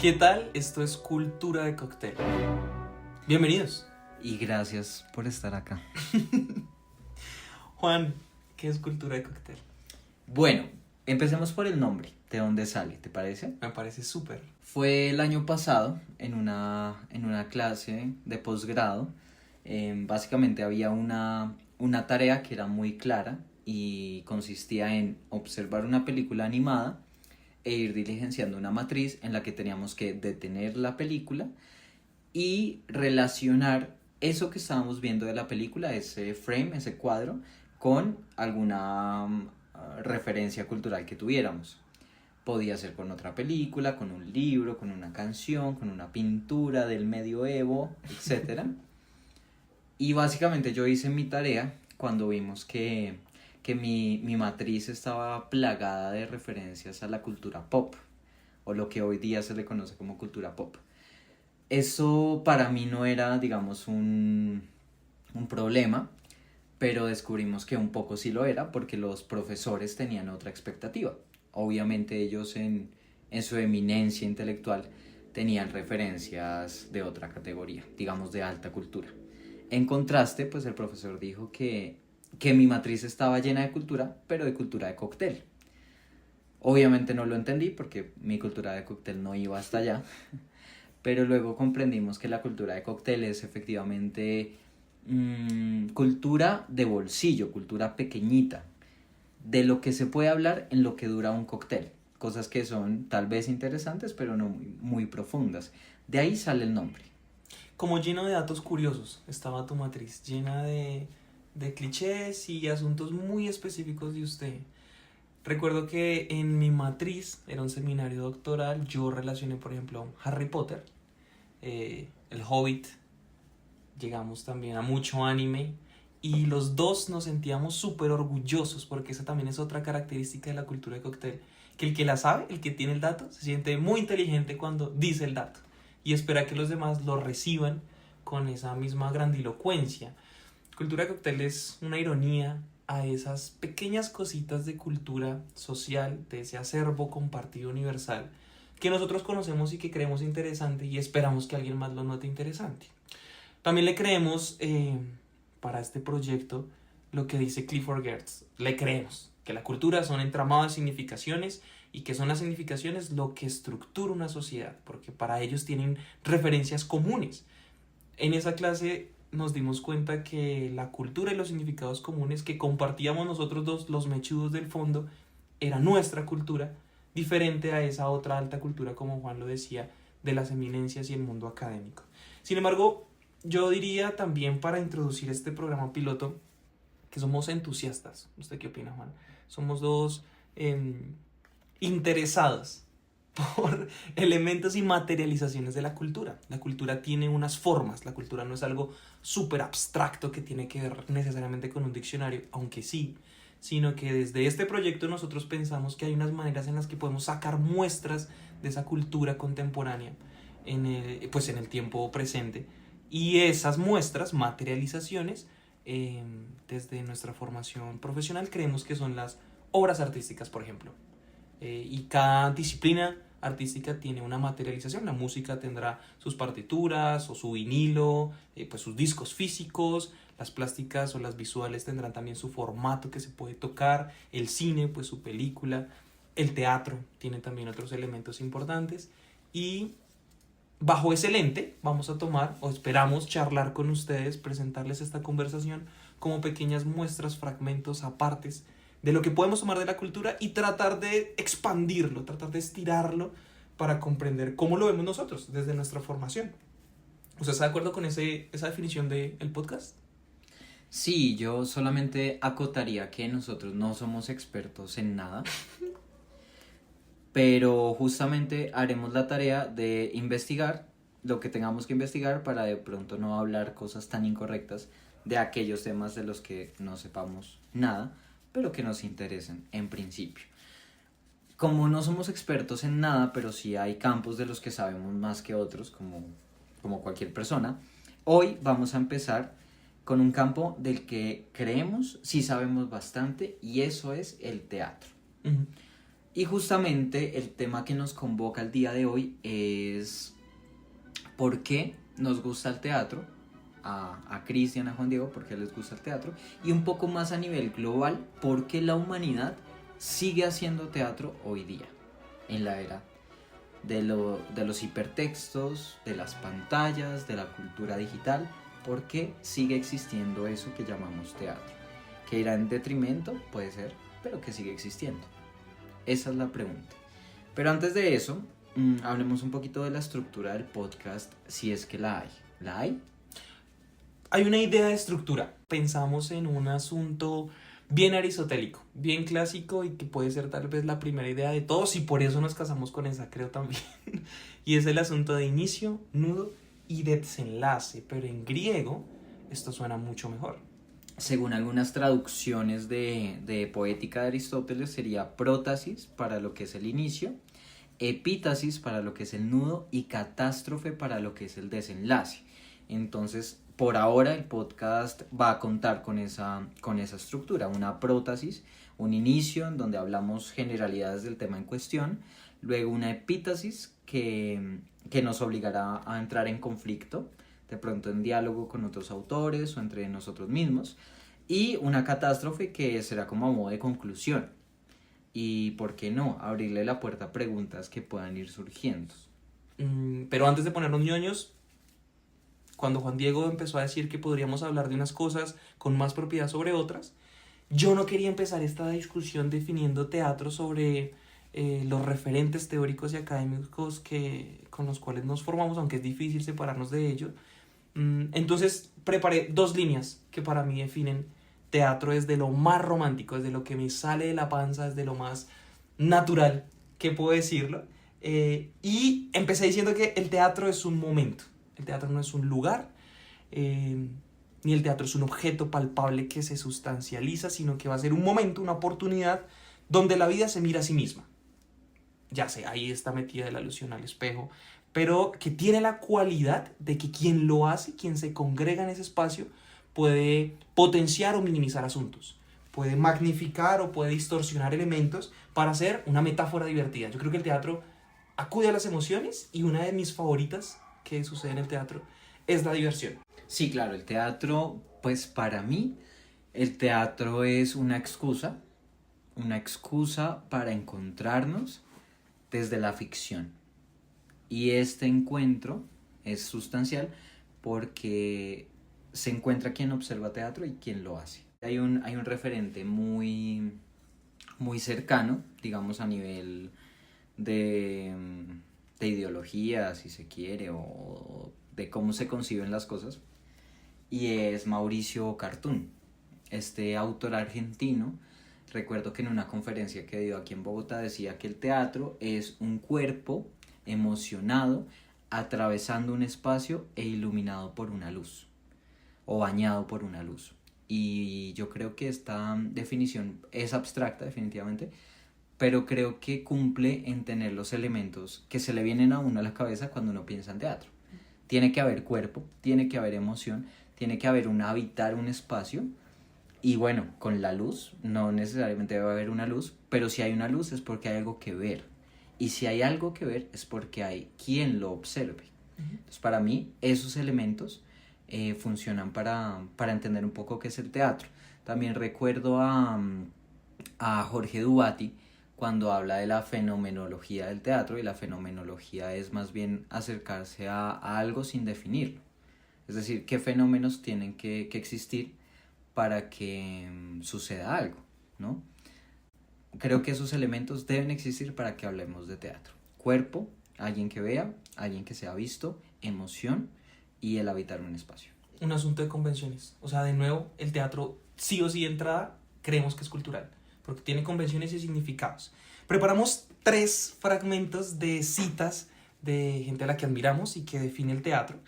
¿Qué tal? Esto es Cultura de Cóctel. Bienvenidos. Y gracias por estar acá. Juan, ¿qué es Cultura de Cóctel? Bueno, empecemos por el nombre, de dónde sale, ¿te parece? Me parece súper. Fue el año pasado en una clase de posgrado. Básicamente había una tarea que era muy clara y consistía en observar una película animada e ir diligenciando una matriz en la que teníamos que detener la película y relacionar eso que estábamos viendo de la película, ese frame, ese cuadro, con alguna referencia cultural que tuviéramos. Podía ser con otra película, con un libro, con una canción, con una pintura del medioevo, etc. Y básicamente yo hice mi tarea cuando vimos que mi matriz estaba plagada de referencias a la cultura pop, o lo que hoy día se le conoce como cultura pop. Eso para mí no era, digamos, un problema, pero descubrimos que un poco sí lo era porque los profesores tenían otra expectativa. Obviamente ellos en su eminencia intelectual tenían referencias de otra categoría, digamos de alta cultura. En contraste, pues el profesor dijo que mi matriz estaba llena de cultura, pero de cultura de cóctel. Obviamente no lo entendí porque mi cultura de cóctel no iba hasta allá, pero luego comprendimos que la cultura de cóctel es efectivamente cultura de bolsillo, cultura pequeñita, de lo que se puede hablar en lo que dura un cóctel, cosas que son tal vez interesantes pero no muy profundas. De ahí sale el nombre. Como lleno de datos curiosos estaba tu matriz, llena de clichés y asuntos muy específicos de usted. Recuerdo que en mi matriz, era un seminario doctoral, yo relacioné, por ejemplo, Harry Potter, El Hobbit, llegamos también a mucho anime y los dos nos sentíamos súper orgullosos porque esa también es otra característica de la cultura de cóctel, que el que la sabe, el que tiene el dato, se siente muy inteligente cuando dice el dato y espera que los demás lo reciban con esa misma grandilocuencia. Cultura de cóctel es una ironía a esas pequeñas cositas de cultura social, de ese acervo compartido universal que nosotros conocemos y que creemos interesante y esperamos que alguien más lo note interesante. También le creemos para este proyecto lo que dice Clifford Geertz. Le creemos que la cultura son entramados de significaciones y que son las significaciones lo que estructura una sociedad, porque para ellos tienen referencias comunes. En esa clase nos dimos cuenta que la cultura y los significados comunes que compartíamos nosotros dos, los mechudos del fondo, era nuestra cultura, diferente a esa otra alta cultura, como Juan lo decía, de las eminencias y el mundo académico. Sin embargo, yo diría también para introducir este programa piloto que somos entusiastas. ¿Usted qué opina, Juan? Somos dos interesados por elementos y materializaciones de la cultura. La cultura tiene unas formas, la cultura no es algo súper abstracto que tiene que ver necesariamente con un diccionario, aunque sí, sino que desde este proyecto nosotros pensamos que hay unas maneras en las que podemos sacar muestras de esa cultura contemporánea en el tiempo presente, y esas muestras, materializaciones, desde nuestra formación profesional creemos que son las obras artísticas, por ejemplo. Y cada disciplina artística tiene una materialización. La música tendrá sus partituras o su vinilo, pues sus discos físicos. Las plásticas o las visuales tendrán también su formato que se puede tocar. El cine, pues su película. El teatro tiene también otros elementos importantes. Y bajo ese lente vamos a tomar, o esperamos charlar con ustedes, presentarles esta conversación como pequeñas muestras, fragmentos, apartes de lo que podemos tomar de la cultura y tratar de expandirlo, tratar de estirarlo para comprender cómo lo vemos nosotros desde nuestra formación. ¿Usted está de acuerdo con esa definición del podcast? Sí, yo solamente acotaría que nosotros no somos expertos en nada, pero justamente haremos la tarea de investigar lo que tengamos que investigar para de pronto no hablar cosas tan incorrectas de aquellos temas de los que no sepamos nada, pero que nos interesen en principio. Como no somos expertos en nada, pero sí hay campos de los que sabemos más que otros, como cualquier persona, hoy vamos a empezar con un campo del que creemos sí sabemos bastante, y eso es el teatro. Uh-huh. Y justamente el tema que nos convoca el día de hoy es por qué nos gusta el teatro, a Cristian, a Juan Diego, por qué les gusta el teatro, y un poco más a nivel global, por qué la humanidad sigue haciendo teatro hoy día, en la era de los hipertextos, de las pantallas, de la cultura digital, por qué sigue existiendo eso que llamamos teatro. Que irá en detrimento, puede ser, pero que sigue existiendo. Esa es la pregunta. Pero antes de eso, hablemos un poquito de la estructura del podcast, si es que la hay. ¿La hay? Hay una idea de estructura. Pensamos en un asunto bien aristotélico, bien clásico y que puede ser tal vez la primera idea de todos y por eso nos casamos con esa, creo también. Y es el asunto de inicio, nudo y desenlace, pero en griego esto suena mucho mejor. Según algunas traducciones de poética de Aristóteles, sería prótasis para lo que es el inicio, epítasis para lo que es el nudo y catástrofe para lo que es el desenlace. Entonces, por ahora el podcast va a contar con esa estructura, una prótasis, un inicio en donde hablamos generalidades del tema en cuestión, luego una epítasis que nos obligará a entrar en conflicto, de pronto en diálogo con otros autores o entre nosotros mismos, y una catástrofe que será como a modo de conclusión. Y, ¿por qué no?, abrirle la puerta a preguntas que puedan ir surgiendo. Pero antes de ponernos ñoños, cuando Juan Diego empezó a decir que podríamos hablar de unas cosas con más propiedad sobre otras, yo no quería empezar esta discusión definiendo teatro sobre los referentes teóricos y académicos con los cuales nos formamos, aunque es difícil separarnos de ellos. Entonces preparé 2 líneas que para mí definen teatro desde lo más romántico, desde lo que me sale de la panza, desde lo más natural que puedo decirlo. Y empecé diciendo que el teatro es un momento, el teatro no es un lugar, ni el teatro es un objeto palpable que se sustancializa, sino que va a ser un momento, una oportunidad donde la vida se mira a sí misma. Ya sé, ahí está metida la alusión al espejo, pero que tiene la cualidad de que quien lo hace, quien se congrega en ese espacio, puede potenciar o minimizar asuntos, puede magnificar o puede distorsionar elementos para hacer una metáfora divertida. Yo creo que el teatro acude a las emociones y una de mis favoritas que sucede en el teatro es la diversión. Sí, claro, el teatro, pues para mí, el teatro es una excusa para encontrarnos desde la ficción. Y este encuentro es sustancial porque se encuentra quien observa teatro y quien lo hace. Hay un referente muy, muy cercano, digamos a nivel de ideología, si se quiere, o de cómo se conciben las cosas, y es Mauricio Cartún, este autor argentino. Recuerdo que en una conferencia que dio aquí en Bogotá decía que el teatro es un cuerpo emocionado atravesando un espacio e iluminado por una luz o bañado por una luz. Y yo creo que esta definición es abstracta definitivamente, pero creo que cumple en tener los elementos que se le vienen a uno a la cabeza cuando uno piensa en teatro. Tiene que haber cuerpo, tiene que haber emoción, tiene que haber un habitar un espacio. Y bueno, con la luz, no necesariamente debe haber una luz, pero si hay una luz es porque hay algo que ver. Y si hay algo que ver es porque hay quien lo observe. Entonces, para mí, esos elementos funcionan para entender un poco qué es el teatro. También recuerdo a Jorge Duati cuando habla de la fenomenología del teatro, y la fenomenología es más bien acercarse a algo sin definirlo. Es decir, qué fenómenos tienen que existir para que suceda algo, ¿no? Creo que esos elementos deben existir para que hablemos de teatro. Cuerpo, alguien que vea, alguien que sea visto, emoción y el habitar un espacio. Un asunto de convenciones. O sea, de nuevo, el teatro sí o sí de entrada creemos que es cultural, porque tiene convenciones y significados. Preparamos 3 fragmentos de citas de gente a la que admiramos y que define el teatro.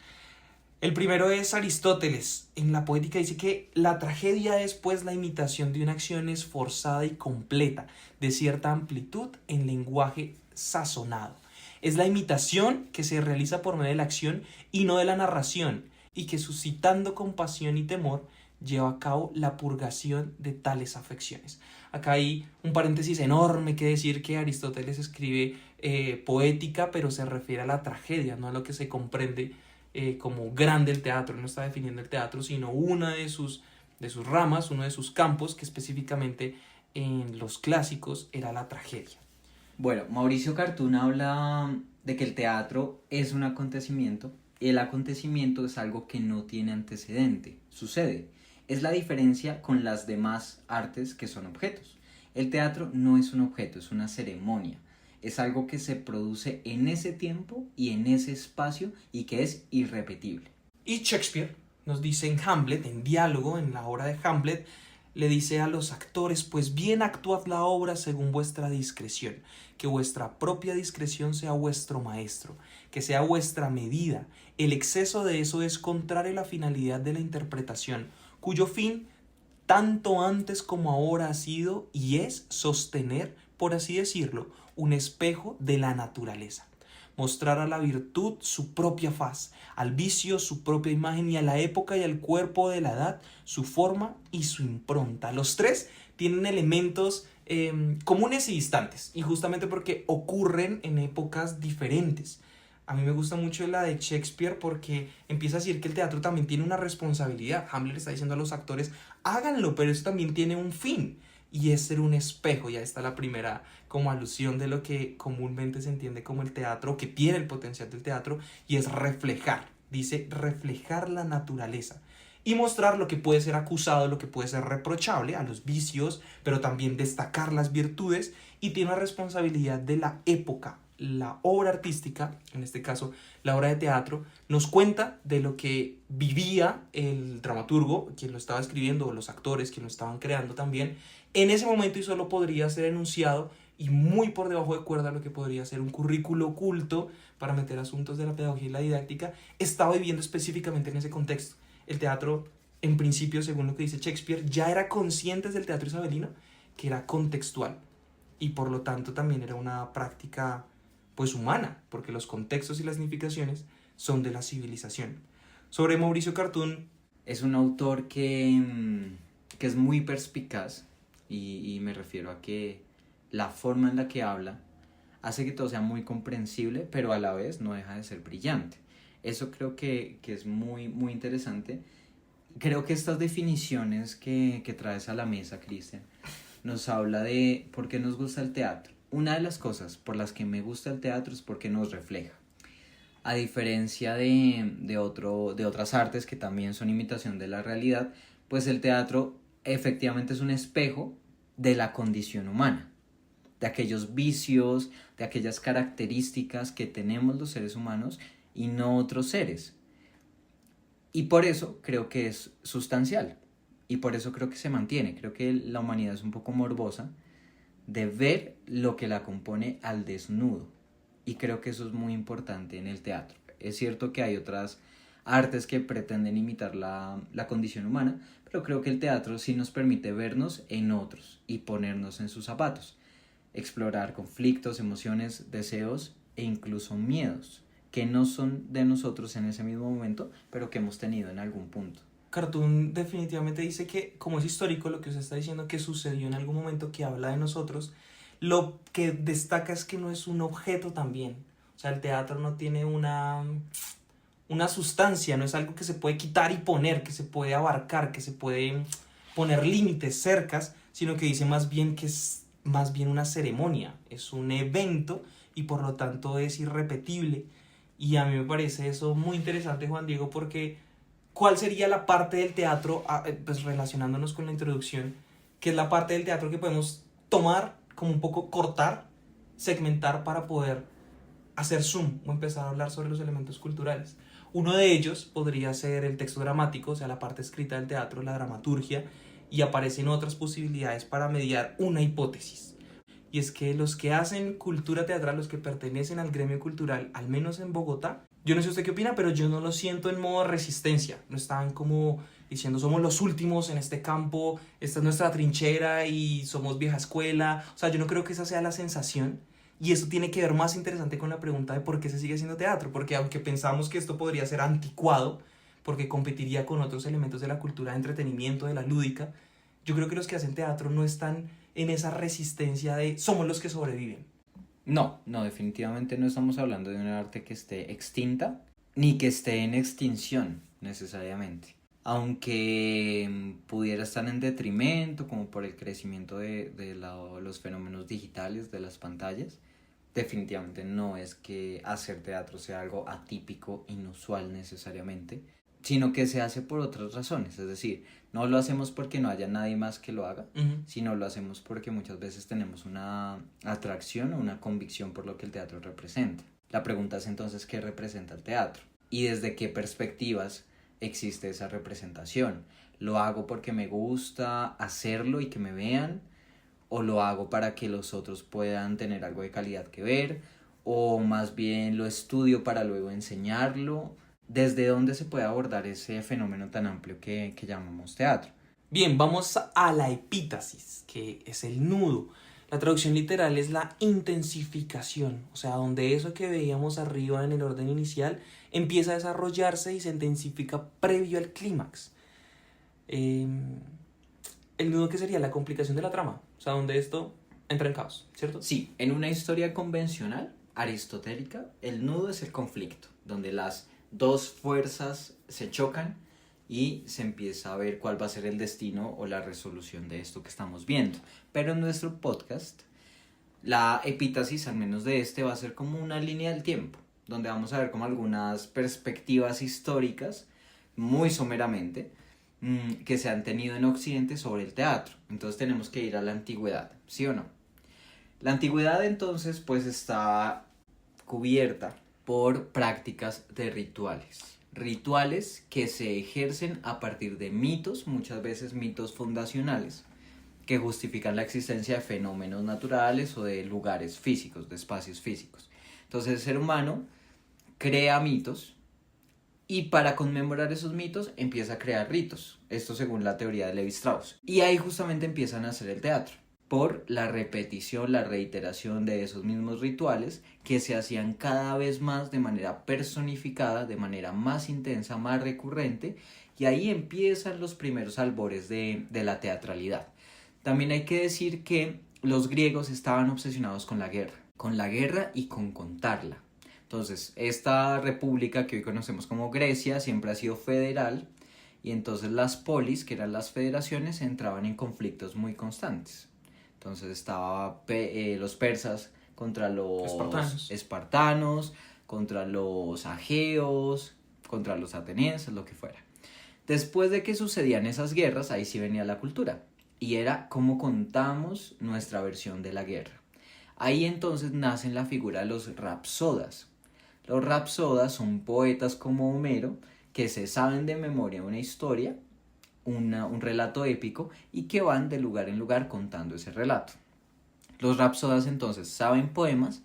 El primero es Aristóteles. En la Poética dice que la tragedia es pues la imitación de una acción esforzada y completa, de cierta amplitud en lenguaje sazonado. Es la imitación que se realiza por medio de la acción y no de la narración, y que suscitando compasión y temor lleva a cabo la purgación de tales afecciones. Acá hay un paréntesis enorme que decir que Aristóteles escribe poética, pero se refiere a la tragedia, no a lo que se comprende como grande el teatro. Él no está definiendo el teatro, sino una de sus ramas, uno de sus campos, que específicamente en los clásicos era la tragedia. Bueno, Mauricio Cartún habla de que el teatro es un acontecimiento. El acontecimiento es algo que no tiene antecedente, sucede. Es la diferencia con las demás artes que son objetos. El teatro no es un objeto, es una ceremonia. Es algo que se produce en ese tiempo y en ese espacio y que es irrepetible. Y Shakespeare nos dice en Hamlet, en diálogo, en la obra de Hamlet, le dice a los actores: pues bien actuad la obra según vuestra discreción, que vuestra propia discreción sea vuestro maestro, que sea vuestra medida. El exceso de eso es contrario a la finalidad de la interpretación, cuyo fin tanto antes como ahora ha sido y es sostener, por así decirlo, un espejo de la naturaleza. Mostrar a la virtud su propia faz, al vicio su propia imagen y a la época y al cuerpo de la edad su forma y su impronta. Los tres tienen elementos comunes y distantes, y justamente porque ocurren en épocas diferentes. A mí me gusta mucho la de Shakespeare porque empieza a decir que el teatro también tiene una responsabilidad. Hamlet está diciendo a los actores: háganlo, pero eso también tiene un fin, y es ser un espejo. Ya está la primera como alusión de lo que comúnmente se entiende como el teatro, que tiene el potencial del teatro, y es reflejar. Dice reflejar la naturaleza y mostrar lo que puede ser acusado, lo que puede ser reprochable, a los vicios, pero también destacar las virtudes, y tiene una responsabilidad de la época. La obra artística, en este caso la obra de teatro, nos cuenta de lo que vivía el dramaturgo, quien lo estaba escribiendo, o los actores, quien lo estaban creando también, en ese momento, y solo podría ser enunciado y muy por debajo de cuerda lo que podría ser un currículo oculto para meter asuntos de la pedagogía y la didáctica, estaba viviendo específicamente en ese contexto. El teatro, en principio, según lo que dice Shakespeare, ya era consciente del teatro isabelino que era contextual, y por lo tanto también era una práctica pues humana, porque los contextos y las significaciones son de la civilización. Sobre Mauricio Cartún, es un autor que es muy perspicaz, y me refiero a que la forma en la que habla hace que todo sea muy comprensible, pero a la vez no deja de ser brillante. Eso creo que es muy, muy interesante. Creo que estas definiciones que traes a la mesa, Cristian, nos habla de por qué nos gusta el teatro. Una de las cosas por las que me gusta el teatro es porque nos refleja. A diferencia de otras artes que también son imitación de la realidad, pues el teatro efectivamente es un espejo de la condición humana, de aquellos vicios, de aquellas características que tenemos los seres humanos y no otros seres. Y por eso creo que es sustancial, y por eso creo que se mantiene. Creo que la humanidad es un poco morbosa de ver lo que la compone al desnudo, y creo que eso es muy importante en el teatro. Es cierto que hay otras artes que pretenden imitar la condición humana, pero creo que el teatro sí nos permite vernos en otros y ponernos en sus zapatos, explorar conflictos, emociones, deseos e incluso miedos que no son de nosotros en ese mismo momento, pero que hemos tenido en algún punto. Cartoon definitivamente dice que, como es histórico lo que usted está diciendo, que sucedió en algún momento, que habla de nosotros, lo que destaca es que no es un objeto también. O sea, el teatro no tiene una sustancia, no es algo que se puede quitar y poner, que se puede abarcar, que se puede poner límites, cercas, sino que dice más bien que es más bien una ceremonia, es un evento, y por lo tanto es irrepetible. Y a mí me parece eso muy interesante, Juan Diego, porque ¿cuál sería la parte del teatro, pues relacionándonos con la introducción, que es la parte del teatro que podemos tomar, como un poco cortar, segmentar para poder hacer zoom o empezar a hablar sobre los elementos culturales? Uno de ellos podría ser el texto dramático, o sea, la parte escrita del teatro, la dramaturgia, y aparecen otras posibilidades para mediar una hipótesis. Y es que los que hacen cultura teatral, los que pertenecen al gremio cultural, al menos en Bogotá, yo no sé usted qué opina, pero yo no lo siento en modo resistencia. No están como diciendo somos los últimos en este campo, esta es nuestra trinchera y somos vieja escuela. O sea, yo no creo que esa sea la sensación. Y eso tiene que ver más interesante con la pregunta de por qué se sigue haciendo teatro. Porque aunque pensamos que esto podría ser anticuado, porque competiría con otros elementos de la cultura de entretenimiento, de la lúdica. Yo creo que los que hacen teatro no están en esa resistencia de somos los que sobreviven. No, no, definitivamente no estamos hablando de un arte que esté extinta, ni que esté en extinción necesariamente. Aunque pudiera estar en detrimento, como por el crecimiento de los fenómenos digitales, de las pantallas, definitivamente no es que hacer teatro sea algo atípico, inusual necesariamente, sino que se hace por otras razones. Es decir, no lo hacemos porque no haya nadie más que lo haga, sino lo hacemos porque muchas veces tenemos una atracción o una convicción por lo que el teatro representa. La pregunta es entonces, ¿qué representa el teatro? ¿Y desde qué perspectivas existe esa representación? ¿Lo hago porque me gusta hacerlo y que me vean? ¿O lo hago para que los otros puedan tener algo de calidad que ver? ¿O más bien lo estudio para luego enseñarlo? ¿Desde dónde se puede abordar ese fenómeno tan amplio que llamamos teatro? Bien, vamos a la epítasis, que es el nudo. La traducción literal es la intensificación, o sea, donde eso que veíamos arriba en el orden inicial empieza a desarrollarse y se intensifica previo al clímax. El nudo, que sería la complicación de la trama, o sea, donde esto entra en caos, ¿cierto? Sí, en una historia convencional, aristotélica, el nudo es el conflicto, donde las dos fuerzas se chocan y se empieza a ver cuál va a ser el destino o la resolución de esto que estamos viendo. Pero en nuestro podcast, la epítasis, al menos de este, va a ser como una línea del tiempo, donde vamos a ver como algunas perspectivas históricas, muy someramente, que se han tenido en Occidente sobre el teatro. Entonces tenemos que ir a la antigüedad, ¿sí o no? La antigüedad entonces pues está cubierta por prácticas de rituales. Rituales que se ejercen a partir de mitos, muchas veces mitos fundacionales, que justifican la existencia de fenómenos naturales o de lugares físicos, de espacios físicos. Entonces el ser humano crea mitos y para conmemorar esos mitos empieza a crear ritos. Esto según la teoría de Levi Strauss. Y ahí justamente empiezan a hacer el teatro, por la repetición, la reiteración de esos mismos rituales que se hacían cada vez más de manera personificada, de manera más intensa, más recurrente, y ahí empiezan los primeros albores de la teatralidad. También hay que decir que los griegos estaban obsesionados con la guerra y con contarla. Entonces, esta república que hoy conocemos como Grecia siempre ha sido federal, y entonces las polis, que eran las federaciones, entraban en conflictos muy constantes. Entonces estaba los persas contra los espartanos, contra los ageos, contra los atenienses, lo que fuera. Después de que sucedían esas guerras, ahí sí venía la cultura, y era cómo contamos nuestra versión de la guerra. Ahí entonces nace la figura de los rapsodas. Los rapsodas son poetas como Homero que se saben de memoria una historia, un relato épico, y que van de lugar en lugar contando ese relato. Los rapsodas entonces saben poemas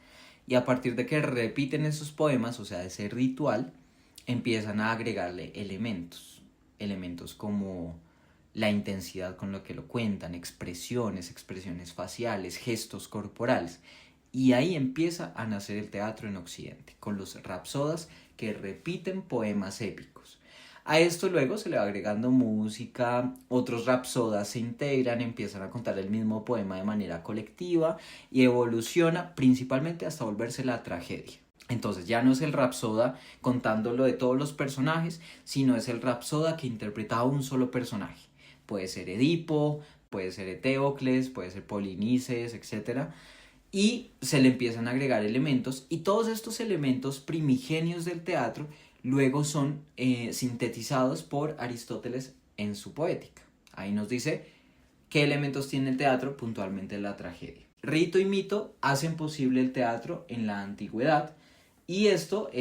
y a partir de que repiten esos poemas, o sea, ese ritual, empiezan a agregarle elementos como la intensidad con lo que lo cuentan, expresiones faciales, gestos corporales. Y ahí empieza a nacer el teatro en Occidente, con los rapsodas que repiten poemas épicos. A esto luego se le va agregando música, otros rapsodas se integran, empiezan a contar el mismo poema de manera colectiva y evoluciona principalmente hasta volverse la tragedia. Entonces ya no es el rapsoda contándolo de todos los personajes, sino es el rapsoda que interpreta a un solo personaje. Puede ser Edipo, puede ser Eteocles, puede ser Polinices, etc. Y se le empiezan a agregar elementos, y todos estos elementos primigenios del teatro luego son sintetizados por Aristóteles en su Poética. Ahí nos dice qué elementos tiene el teatro, puntualmente la tragedia. Rito y mito hacen posible el teatro en la antigüedad, y esto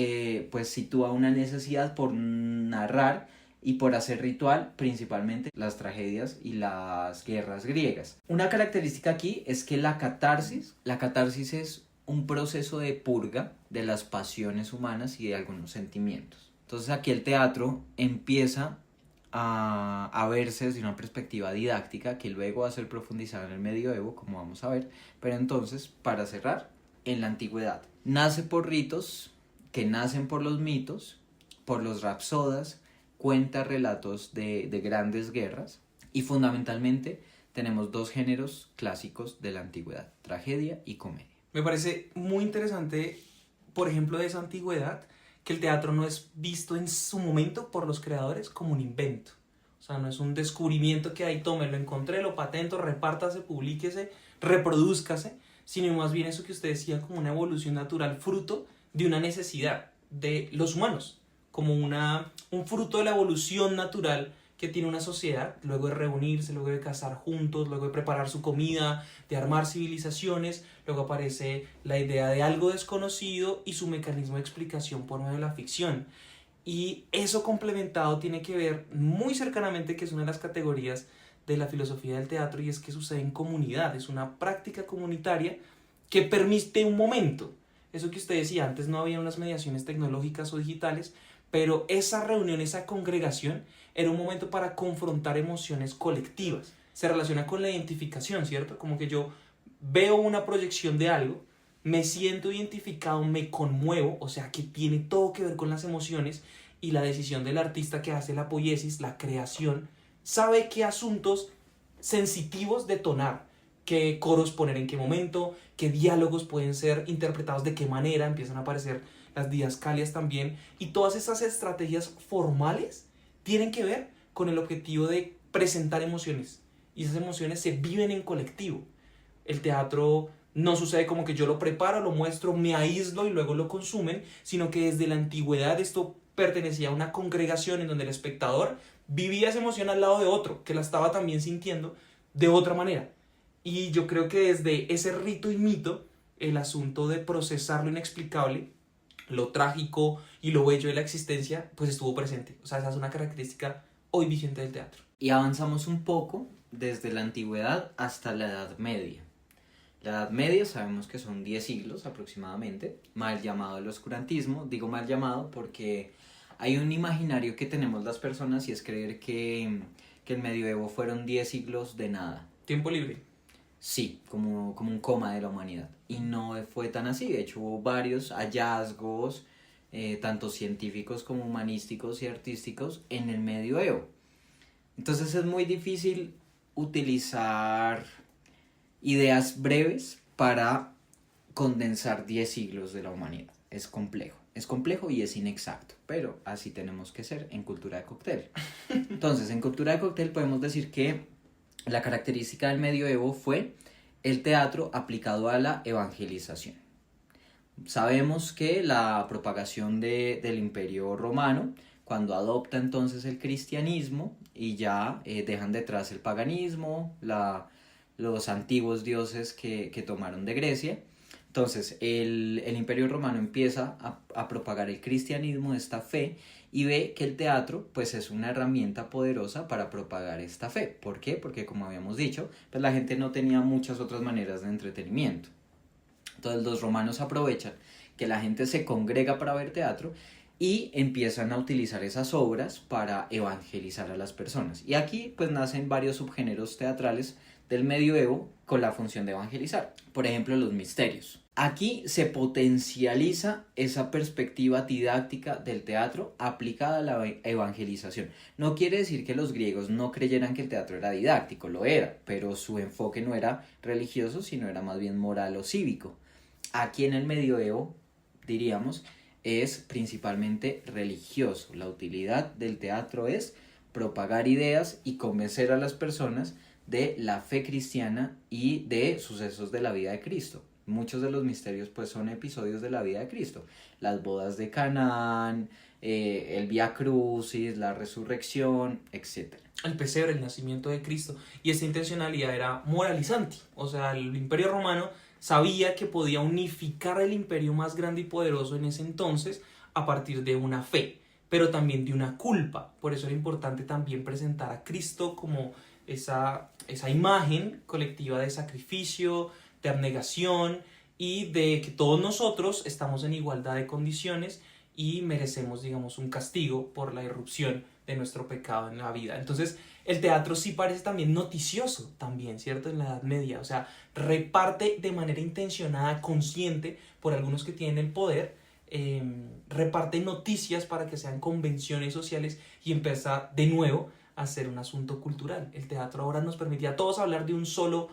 pues sitúa una necesidad por narrar y por hacer ritual principalmente las tragedias y las guerras griegas. Una característica aquí es que la catarsis es un proceso de purga de las pasiones humanas y de algunos sentimientos. Entonces aquí el teatro empieza a verse desde una perspectiva didáctica que luego va a ser profundizada en el medioevo, como vamos a ver. Pero entonces, para cerrar, en la antigüedad nace por ritos que nacen por los mitos, por los rapsodas, cuenta relatos de grandes guerras y fundamentalmente tenemos dos géneros clásicos de la antigüedad, tragedia y comedia. Me parece muy interesante, por ejemplo, de esa antigüedad, que el teatro no es visto en su momento por los creadores como un invento. O sea, no es un descubrimiento que ahí tome, lo encontré, lo patento, repártase, publíquese, reprodúzcase, sino más bien eso que usted decía como una evolución natural, fruto de una necesidad de los humanos, como un fruto de la evolución natural que tiene una sociedad, luego de reunirse, luego de cazar juntos, luego de preparar su comida, de armar civilizaciones, luego aparece la idea de algo desconocido y su mecanismo de explicación por medio de la ficción. Y eso complementado tiene que ver muy cercanamente, que es una de las categorías de la filosofía del teatro, y es que sucede en comunidad, es una práctica comunitaria que permite un momento. Eso que usted decía, antes no había unas mediaciones tecnológicas o digitales, pero esa reunión, esa congregación, era un momento para confrontar emociones colectivas. Se relaciona con la identificación, ¿cierto? Como que yo veo una proyección de algo, me siento identificado, me conmuevo, o sea que tiene todo que ver con las emociones, y la decisión del artista que hace la poiesis, la creación, sabe qué asuntos sensitivos detonar, qué coros poner en qué momento, qué diálogos pueden ser interpretados de qué manera, empiezan a aparecer las didascalias también, y todas esas estrategias formales tienen que ver con el objetivo de presentar emociones, y esas emociones se viven en colectivo. El teatro no sucede como que yo lo preparo, lo muestro, me aíslo y luego lo consumen, sino que desde la antigüedad esto pertenecía a una congregación en donde el espectador vivía esa emoción al lado de otro, que la estaba también sintiendo de otra manera. Y yo creo que desde ese rito y mito, el asunto de procesar lo inexplicable, lo trágico y lo bello de la existencia, pues estuvo presente. O sea, esa es una característica hoy vigente del teatro. Y avanzamos un poco desde la antigüedad hasta la Edad Media. La Edad Media sabemos que son 10 siglos aproximadamente, mal llamado el oscurantismo. Digo mal llamado porque hay un imaginario que tenemos las personas y es creer que el medioevo fueron 10 siglos de nada. Tiempo libre. Sí, como un coma de la humanidad. Y no fue tan así. De hecho, hubo varios hallazgos, tanto científicos como humanísticos y artísticos, en el medioevo. Entonces es muy difícil utilizar ideas breves para condensar 10 siglos de la humanidad. Es complejo y es inexacto, pero así tenemos que ser en Cultura de Cóctel. Entonces, en Cultura de Cóctel podemos decir que la característica del medioevo fue el teatro aplicado a la evangelización. Sabemos que la propagación del Imperio Romano, cuando adopta entonces el cristianismo y ya dejan detrás el paganismo, los antiguos dioses que tomaron de Grecia, entonces el Imperio Romano empieza a propagar el cristianismo, esta fe, y ve que el teatro pues es una herramienta poderosa para propagar esta fe. ¿Por qué? Porque como habíamos dicho, pues la gente no tenía muchas otras maneras de entretenimiento. Entonces los romanos aprovechan que la gente se congrega para ver teatro y empiezan a utilizar esas obras para evangelizar a las personas. Y aquí pues nacen varios subgéneros teatrales del medioevo con la función de evangelizar. Por ejemplo, los misterios. Aquí se potencializa esa perspectiva didáctica del teatro aplicada a la evangelización. No quiere decir que los griegos no creyeran que el teatro era didáctico, lo era, pero su enfoque no era religioso, sino era más bien moral o cívico. Aquí en el medioevo, diríamos, es principalmente religioso. La utilidad del teatro es propagar ideas y convencer a las personas de la fe cristiana y de sucesos de la vida de Cristo. Muchos de los misterios pues son episodios de la vida de Cristo. Las bodas de Canaán, el Vía Crucis, la resurrección, etc. El pesebre, el nacimiento de Cristo. Y esta intencionalidad era moralizante. O sea, el Imperio Romano sabía que podía unificar el imperio más grande y poderoso en ese entonces a partir de una fe, pero también de una culpa. Por eso era importante también presentar a Cristo como esa imagen colectiva de sacrificio, de abnegación y de que todos nosotros estamos en igualdad de condiciones y merecemos, digamos, un castigo por la irrupción de nuestro pecado en la vida. Entonces, el teatro sí parece también noticioso, también, ¿cierto? En la Edad Media, o sea, reparte de manera intencionada, consciente, por algunos que tienen el poder, reparte noticias para que sean convenciones sociales y empieza de nuevo a ser un asunto cultural. El teatro ahora nos permitía a todos hablar de un solo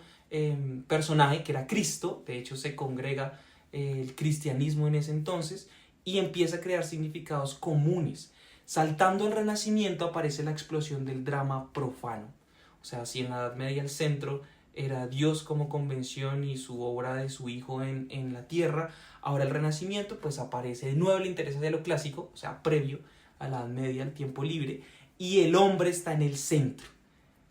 personaje, que era Cristo. De hecho, se congrega el cristianismo en ese entonces y empieza a crear significados comunes. Saltando el Renacimiento aparece la explosión del drama profano. O sea, si en la Edad Media el centro era Dios como convención y su obra de su Hijo en la tierra, ahora el Renacimiento pues aparece de nuevo el interés hacia lo clásico, o sea, previo a la Edad Media, al tiempo libre, y el hombre está en el centro.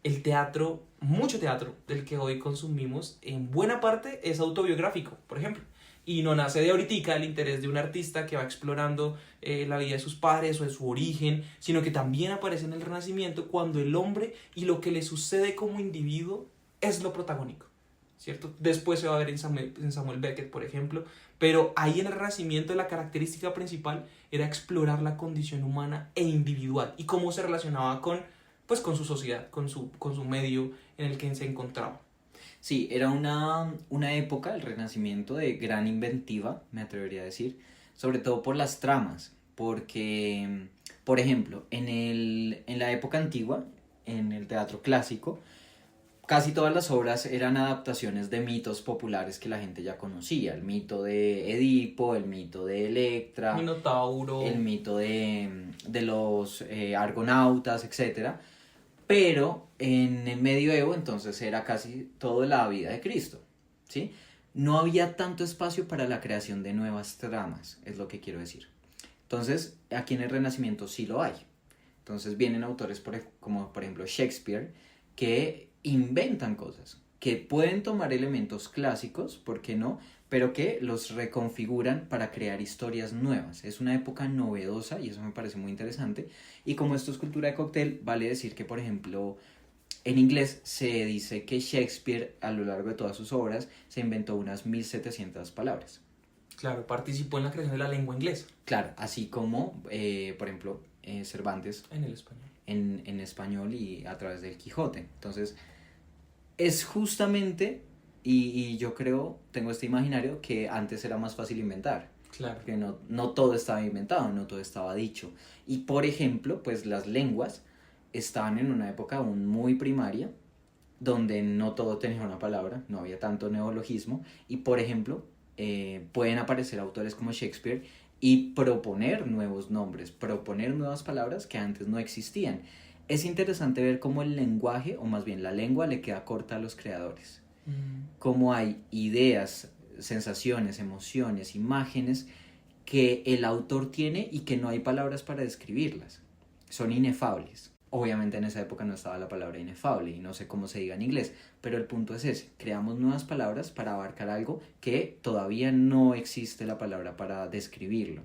El teatro, mucho teatro del que hoy consumimos, en buena parte es autobiográfico, por ejemplo. Y no nace de ahorita el interés de un artista que va explorando la vida de sus padres o de su origen, sino que también aparece en el Renacimiento cuando el hombre y lo que le sucede como individuo es lo protagónico, ¿cierto? Después se va a ver en Samuel Beckett, por ejemplo, pero ahí en el Renacimiento la característica principal era explorar la condición humana e individual y cómo se relacionaba pues, con su sociedad, con su medio en el que se encontraba. Sí, era una época, el Renacimiento, de gran inventiva, me atrevería a decir, sobre todo por las tramas, porque, por ejemplo, en la época antigua, en el teatro clásico, casi todas las obras eran adaptaciones de mitos populares que la gente ya conocía. El mito de Edipo, el mito de Electra, Minotauro, el mito de los argonautas, etc. Pero en el medioevo entonces era casi todo la vida de Cristo, ¿sí? No había tanto espacio para la creación de nuevas tramas, es lo que quiero decir. Entonces, aquí en el Renacimiento sí lo hay. Entonces vienen autores como por ejemplo Shakespeare, que inventan cosas, que pueden tomar elementos clásicos, ¿por qué no?, pero que los reconfiguran para crear historias nuevas. Es una época novedosa y eso me parece muy interesante. Y como esto es cultura de cóctel, vale decir que, por ejemplo, en inglés se dice que Shakespeare, a lo largo de todas sus obras, se inventó unas 1700 palabras. Claro, participó en la creación de la lengua inglesa. Claro, así como, por ejemplo, Cervantes en el español. En español y a través del Quijote. Entonces, es justamente, y yo creo, tengo este imaginario, que antes era más fácil inventar. Claro. Porque no todo estaba inventado, no todo estaba dicho. Y por ejemplo, pues las lenguas estaban en una época aún muy primaria, donde no todo tenía una palabra, no había tanto neologismo. Y por ejemplo, pueden aparecer autores como Shakespeare y proponer nuevos nombres, proponer nuevas palabras que antes no existían. Es interesante ver cómo el lenguaje, o más bien la lengua, le queda corta a los creadores. Cómo hay ideas, sensaciones, emociones, imágenes que el autor tiene y que no hay palabras para describirlas. Son inefables. Obviamente en esa época no estaba la palabra inefable y no sé cómo se diga en inglés, pero el punto es ese, creamos nuevas palabras para abarcar algo que todavía no existe la palabra para describirlo.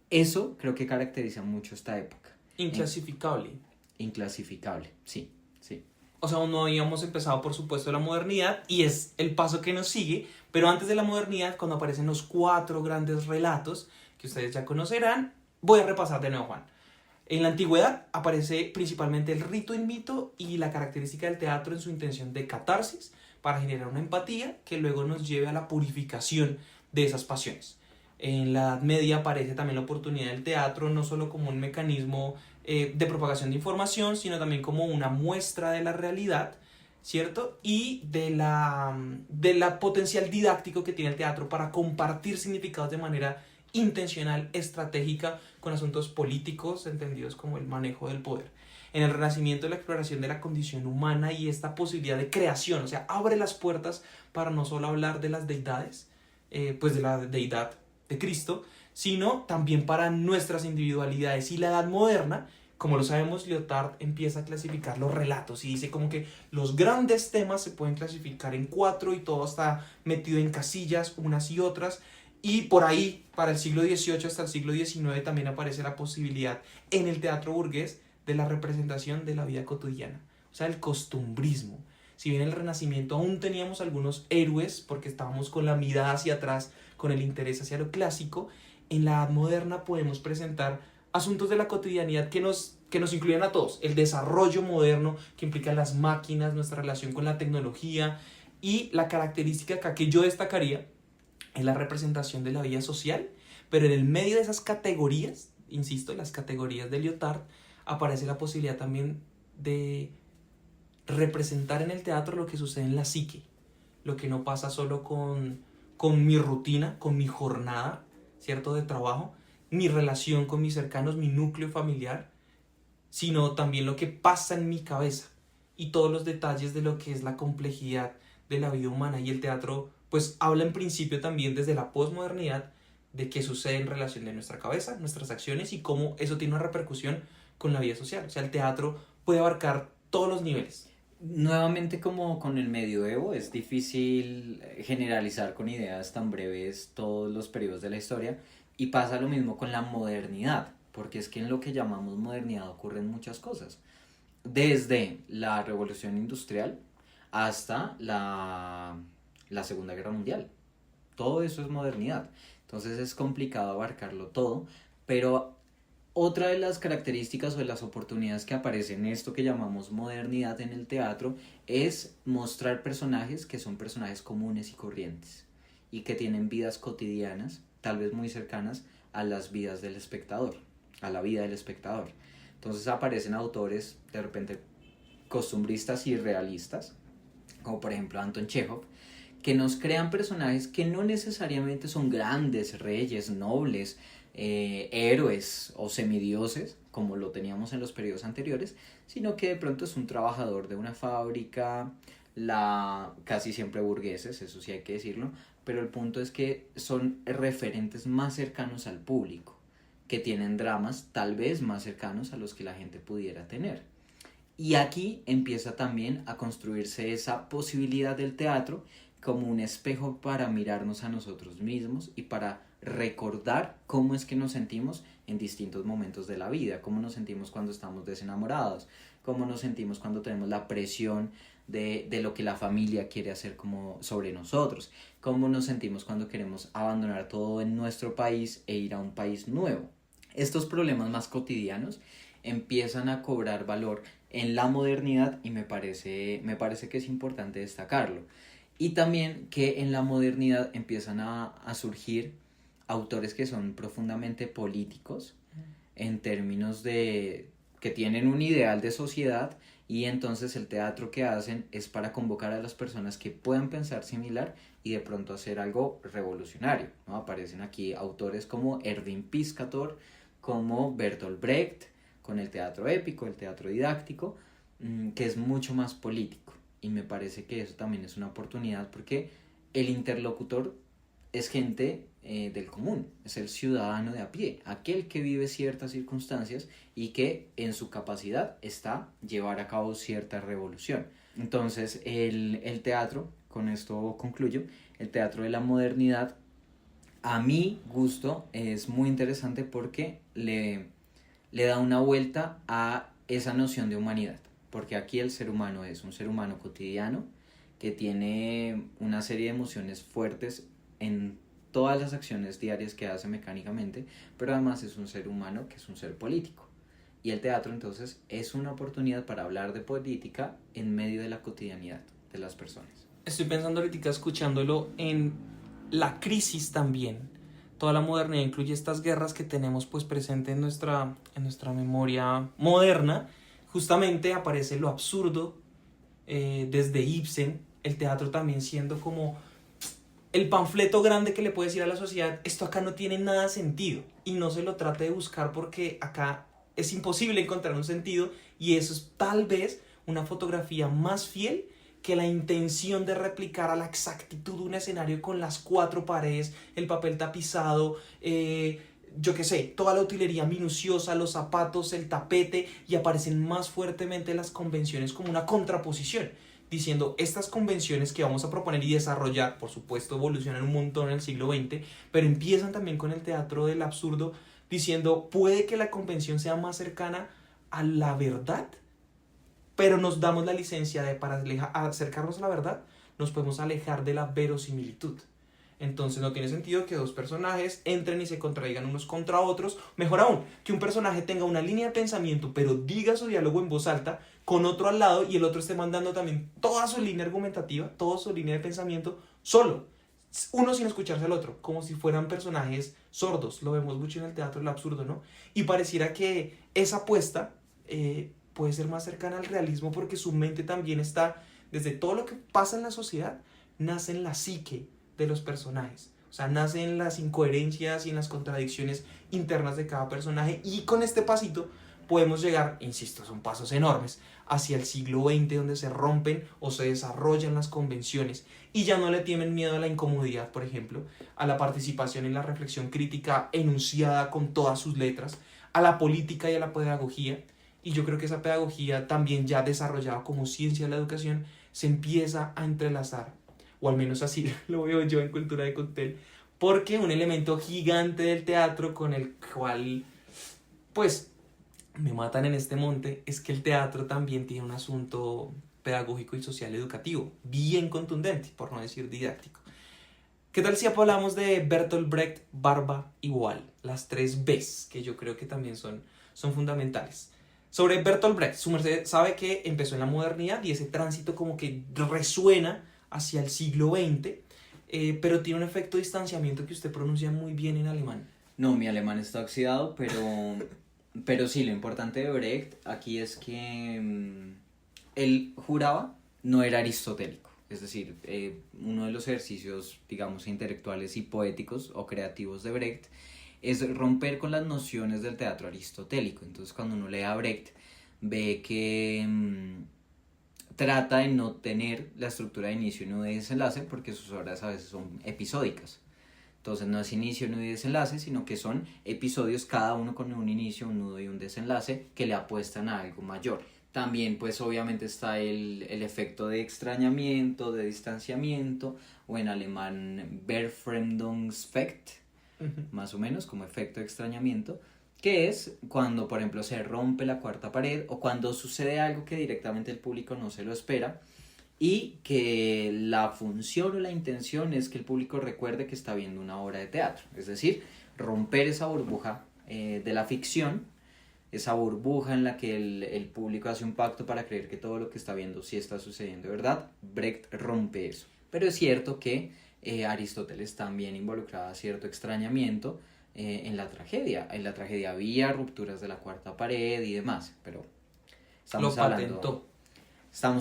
Eso creo que caracteriza mucho esta época. Inclasificable. Inclasificable, sí, sí. O sea, aún no habíamos empezado, por supuesto, la modernidad y es el paso que nos sigue, pero antes de la modernidad, cuando aparecen los 4 grandes relatos que ustedes ya conocerán, voy a repasar de nuevo, Juan. En la antigüedad aparece principalmente el rito y mito y la característica del teatro en su intención de catarsis para generar una empatía que luego nos lleve a la purificación de esas pasiones. En la Edad Media aparece también la oportunidad del teatro no solo como un mecanismo de propagación de información, sino también como una muestra de la realidad, ¿cierto? Y de la potencial didáctico que tiene el teatro para compartir significados de manera intencional, estratégica, con asuntos políticos entendidos como el manejo del poder. En el Renacimiento, la exploración de la condición humana y esta posibilidad de creación, o sea, abre las puertas para no solo hablar de las deidades, pues de la deidad de Cristo, sino también para nuestras individualidades. Y la Edad Moderna, como lo sabemos, Lyotard empieza a clasificar los relatos y dice como que los grandes temas se pueden clasificar en 4 y todo está metido en casillas, unas y otras. Y por ahí, para el siglo XVIII hasta el siglo XIX, también aparece la posibilidad en el teatro burgués de la representación de la vida cotidiana, o sea, el costumbrismo. Si bien en el Renacimiento aún teníamos algunos héroes, porque estábamos con la mirada hacia atrás, con el interés hacia lo clásico, en la Edad Moderna podemos presentar asuntos de la cotidianidad que nos incluyen a todos. El desarrollo moderno que implica las máquinas, nuestra relación con la tecnología y la característica acá que yo destacaría es la representación de la vida social, pero en el medio de esas categorías, insisto, las categorías de Lyotard, aparece la posibilidad también de representar en el teatro lo que sucede en la psique, lo que no pasa solo con mi rutina, con mi jornada, ¿cierto?, de trabajo, mi relación con mis cercanos, mi núcleo familiar, sino también lo que pasa en mi cabeza y todos los detalles de lo que es la complejidad de la vida humana. Y el teatro pues habla en principio también desde la posmodernidad de qué sucede en relación de nuestra cabeza, nuestras acciones y cómo eso tiene una repercusión con la vida social. O sea, el teatro puede abarcar todos los niveles. Nuevamente, como con el medioevo, es difícil generalizar con ideas tan breves todos los periodos de la historia, y pasa lo mismo con la modernidad, porque es que en lo que llamamos modernidad ocurren muchas cosas, desde la revolución industrial hasta la Segunda Guerra Mundial. Todo eso es modernidad. Entonces es complicado abarcarlo todo, pero otra de las características o de las oportunidades que aparecen en esto que llamamos modernidad en el teatro es mostrar personajes que son personajes comunes y corrientes y que tienen vidas cotidianas, tal vez muy cercanas a las vidas del espectador, a la vida del espectador. Entonces aparecen autores de repente costumbristas y realistas, como por ejemplo Anton Chekhov, que nos crean personajes que no necesariamente son grandes reyes, nobles, héroes o semidioses, como lo teníamos en los periodos anteriores, sino que de pronto es un trabajador de una fábrica, casi siempre burgueses, eso sí hay que decirlo, pero el punto es que son referentes más cercanos al público, que tienen dramas tal vez más cercanos a los que la gente pudiera tener. Y aquí empieza también a construirse esa posibilidad del teatro como un espejo para mirarnos a nosotros mismos y para recordar cómo es que nos sentimos en distintos momentos de la vida, cómo nos sentimos cuando estamos desenamorados, cómo nos sentimos cuando tenemos la presión de lo que la familia quiere hacer como sobre nosotros, cómo nos sentimos cuando queremos abandonar todo en nuestro país e ir a un país nuevo. Estos problemas más cotidianos empiezan a cobrar valor en la modernidad y me parece que es importante destacarlo. Y también que en la modernidad empiezan a surgir autores que son profundamente políticos en términos de que tienen un ideal de sociedad, y entonces el teatro que hacen es para convocar a las personas que puedan pensar similar y de pronto hacer algo revolucionario, ¿no? Aparecen aquí autores como Erwin Piscator, como Bertolt Brecht, con el teatro épico, el teatro didáctico, que es mucho más político. Y me parece que eso también es una oportunidad porque el interlocutor es gente del común, es el ciudadano de a pie, aquel que vive ciertas circunstancias y que en su capacidad está llevar a cabo cierta revolución. Entonces el teatro, con esto concluyo, el teatro de la modernidad a mi gusto es muy interesante porque le da una vuelta a esa noción de humanidad. Porque aquí el ser humano es un ser humano cotidiano que tiene una serie de emociones fuertes en todas las acciones diarias que hace mecánicamente, pero además es un ser humano que es un ser político. Y el teatro entonces es una oportunidad para hablar de política en medio de la cotidianidad de las personas. Estoy pensando ahorita escuchándolo en la crisis también. Toda la modernidad incluye estas guerras que tenemos pues presente en nuestra memoria moderna. Justamente aparece lo absurdo desde Ibsen, el teatro también siendo como el panfleto grande que le puede decir a la sociedad, esto acá no tiene nada sentido, y no se lo trate de buscar porque acá es imposible encontrar un sentido, y eso es tal vez una fotografía más fiel que la intención de replicar a la exactitud un escenario con las 4 paredes, el papel tapizado, yo qué sé, toda la utilería minuciosa, los zapatos, el tapete, y aparecen más fuertemente las convenciones como una contraposición, diciendo estas convenciones que vamos a proponer y desarrollar, por supuesto evolucionan un montón en el siglo XX, pero empiezan también con el teatro del absurdo, diciendo puede que la convención sea más cercana a la verdad, pero nos damos la licencia de para acercarnos a la verdad, nos podemos alejar de la verosimilitud. Entonces no tiene sentido que 2 personajes entren y se contradigan unos contra otros. Mejor aún, que un personaje tenga una línea de pensamiento, pero diga su diálogo en voz alta, con otro al lado, y el otro esté mandando también toda su línea argumentativa, toda su línea de pensamiento, solo. uno sin escucharse al otro, como si fueran personajes sordos. Lo vemos mucho en el teatro del absurdo, ¿no? Y pareciera que esa apuesta puede ser más cercana al realismo porque su mente también está, desde todo lo que pasa en la sociedad, nace en la psique de los personajes. O sea, nace en las incoherencias y en las contradicciones internas de cada personaje. Y con este pasito podemos llegar, insisto, son pasos enormes, hacia el siglo XX, donde se rompen o se desarrollan las convenciones y ya no le tienen miedo a la incomodidad, por ejemplo, a la participación en la reflexión crítica enunciada con todas sus letras, a la política y a la pedagogía. Y yo creo que esa pedagogía, también ya desarrollada como ciencia de la educación, se empieza a entrelazar, o al menos así lo veo yo en Cultura de Cóctel, porque un elemento gigante del teatro con el cual, pues, me matan en este monte, es que el teatro también tiene un asunto pedagógico y social educativo, bien contundente, por no decir didáctico. ¿Qué tal si hablamos de Bertolt Brecht, Barba y Wall? Las tres Bs, que yo creo que también son fundamentales. Sobre Bertolt Brecht, su merced sabe que empezó en la modernidad y ese tránsito como que resuena hacia el siglo XX, pero tiene un efecto de distanciamiento que usted pronuncia muy bien en alemán. No, mi alemán está oxidado, pero sí, lo importante de Brecht aquí es que él juraba no era aristotélico. Es decir, uno de los ejercicios, digamos, intelectuales y poéticos o creativos de Brecht es romper con las nociones del teatro aristotélico. Entonces, cuando uno lee a Brecht, ve que trata de no tener la estructura de inicio, nudo y desenlace, porque sus obras a veces son episódicas. Entonces no es inicio, nudo y desenlace, sino que son episodios, cada uno con un inicio, un nudo y un desenlace, que le apuestan a algo mayor. También pues obviamente está el efecto de extrañamiento, de distanciamiento, o en alemán Befremdungseffekt, más o menos como efecto de extrañamiento, que es cuando por ejemplo se rompe la cuarta pared o cuando sucede algo que directamente el público no se lo espera, y que la función o la intención es que el público recuerde que está viendo una obra de teatro, es decir, romper esa burbuja de la ficción, esa burbuja en la que el público hace un pacto para creer que todo lo que está viendo sí está sucediendo de verdad. Brecht rompe eso, pero es cierto que Aristóteles también involucraba cierto extrañamiento en la tragedia había rupturas de la cuarta pared y demás, pero estamos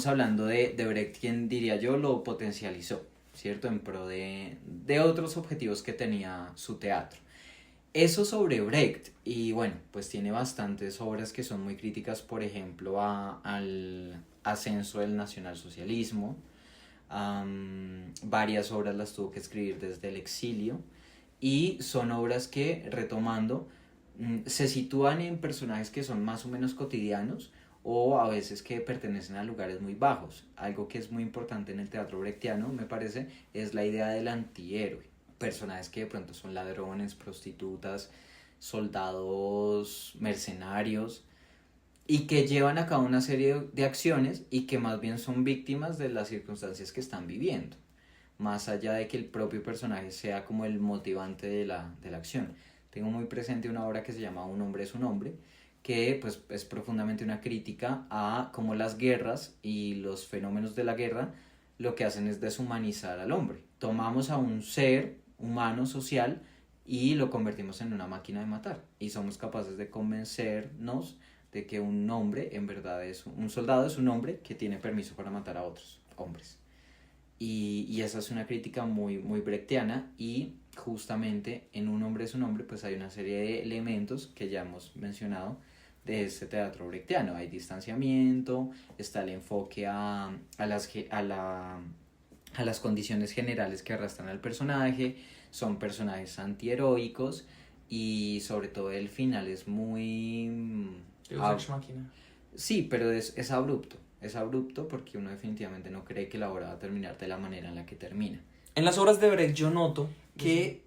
hablando de Brecht, quien diría yo lo potencializó, ¿cierto? En pro de otros objetivos que tenía su teatro. Eso sobre Brecht, y bueno, pues tiene bastantes obras que son muy críticas, por ejemplo, al ascenso del nacionalsocialismo. Varias obras las tuvo que escribir desde el exilio, y son obras que, retomando, se sitúan en personajes que son más o menos cotidianos, o a veces que pertenecen a lugares muy bajos. Algo que es muy importante en el teatro brechtiano, me parece, es la idea del antihéroe. Personajes que de pronto son ladrones, prostitutas, soldados, mercenarios, y que llevan a cabo una serie de acciones y que más bien son víctimas de las circunstancias que están viviendo, más allá de que el propio personaje sea como el motivante de la acción. Tengo muy presente una obra que se llama Un hombre es un hombre, que pues es profundamente una crítica a cómo las guerras y los fenómenos de la guerra lo que hacen es deshumanizar al hombre. Tomamos a un ser humano, social, y lo convertimos en una máquina de matar, y somos capaces de convencernos de que un hombre en verdad un soldado es un hombre que tiene permiso para matar a otros hombres. Y esa es una crítica muy, muy brechtiana, y justamente en Un hombre es un hombre pues hay una serie de elementos que ya hemos mencionado de este teatro brechtiano. Hay distanciamiento, está el enfoque a las condiciones generales que arrastran al personaje, son personajes antiheroicos, y sobre todo el final es muy... Deus Ex Machina. Sí, pero es abrupto porque uno definitivamente no cree que la obra va a terminar de la manera en la que termina. En las obras de Brecht yo noto que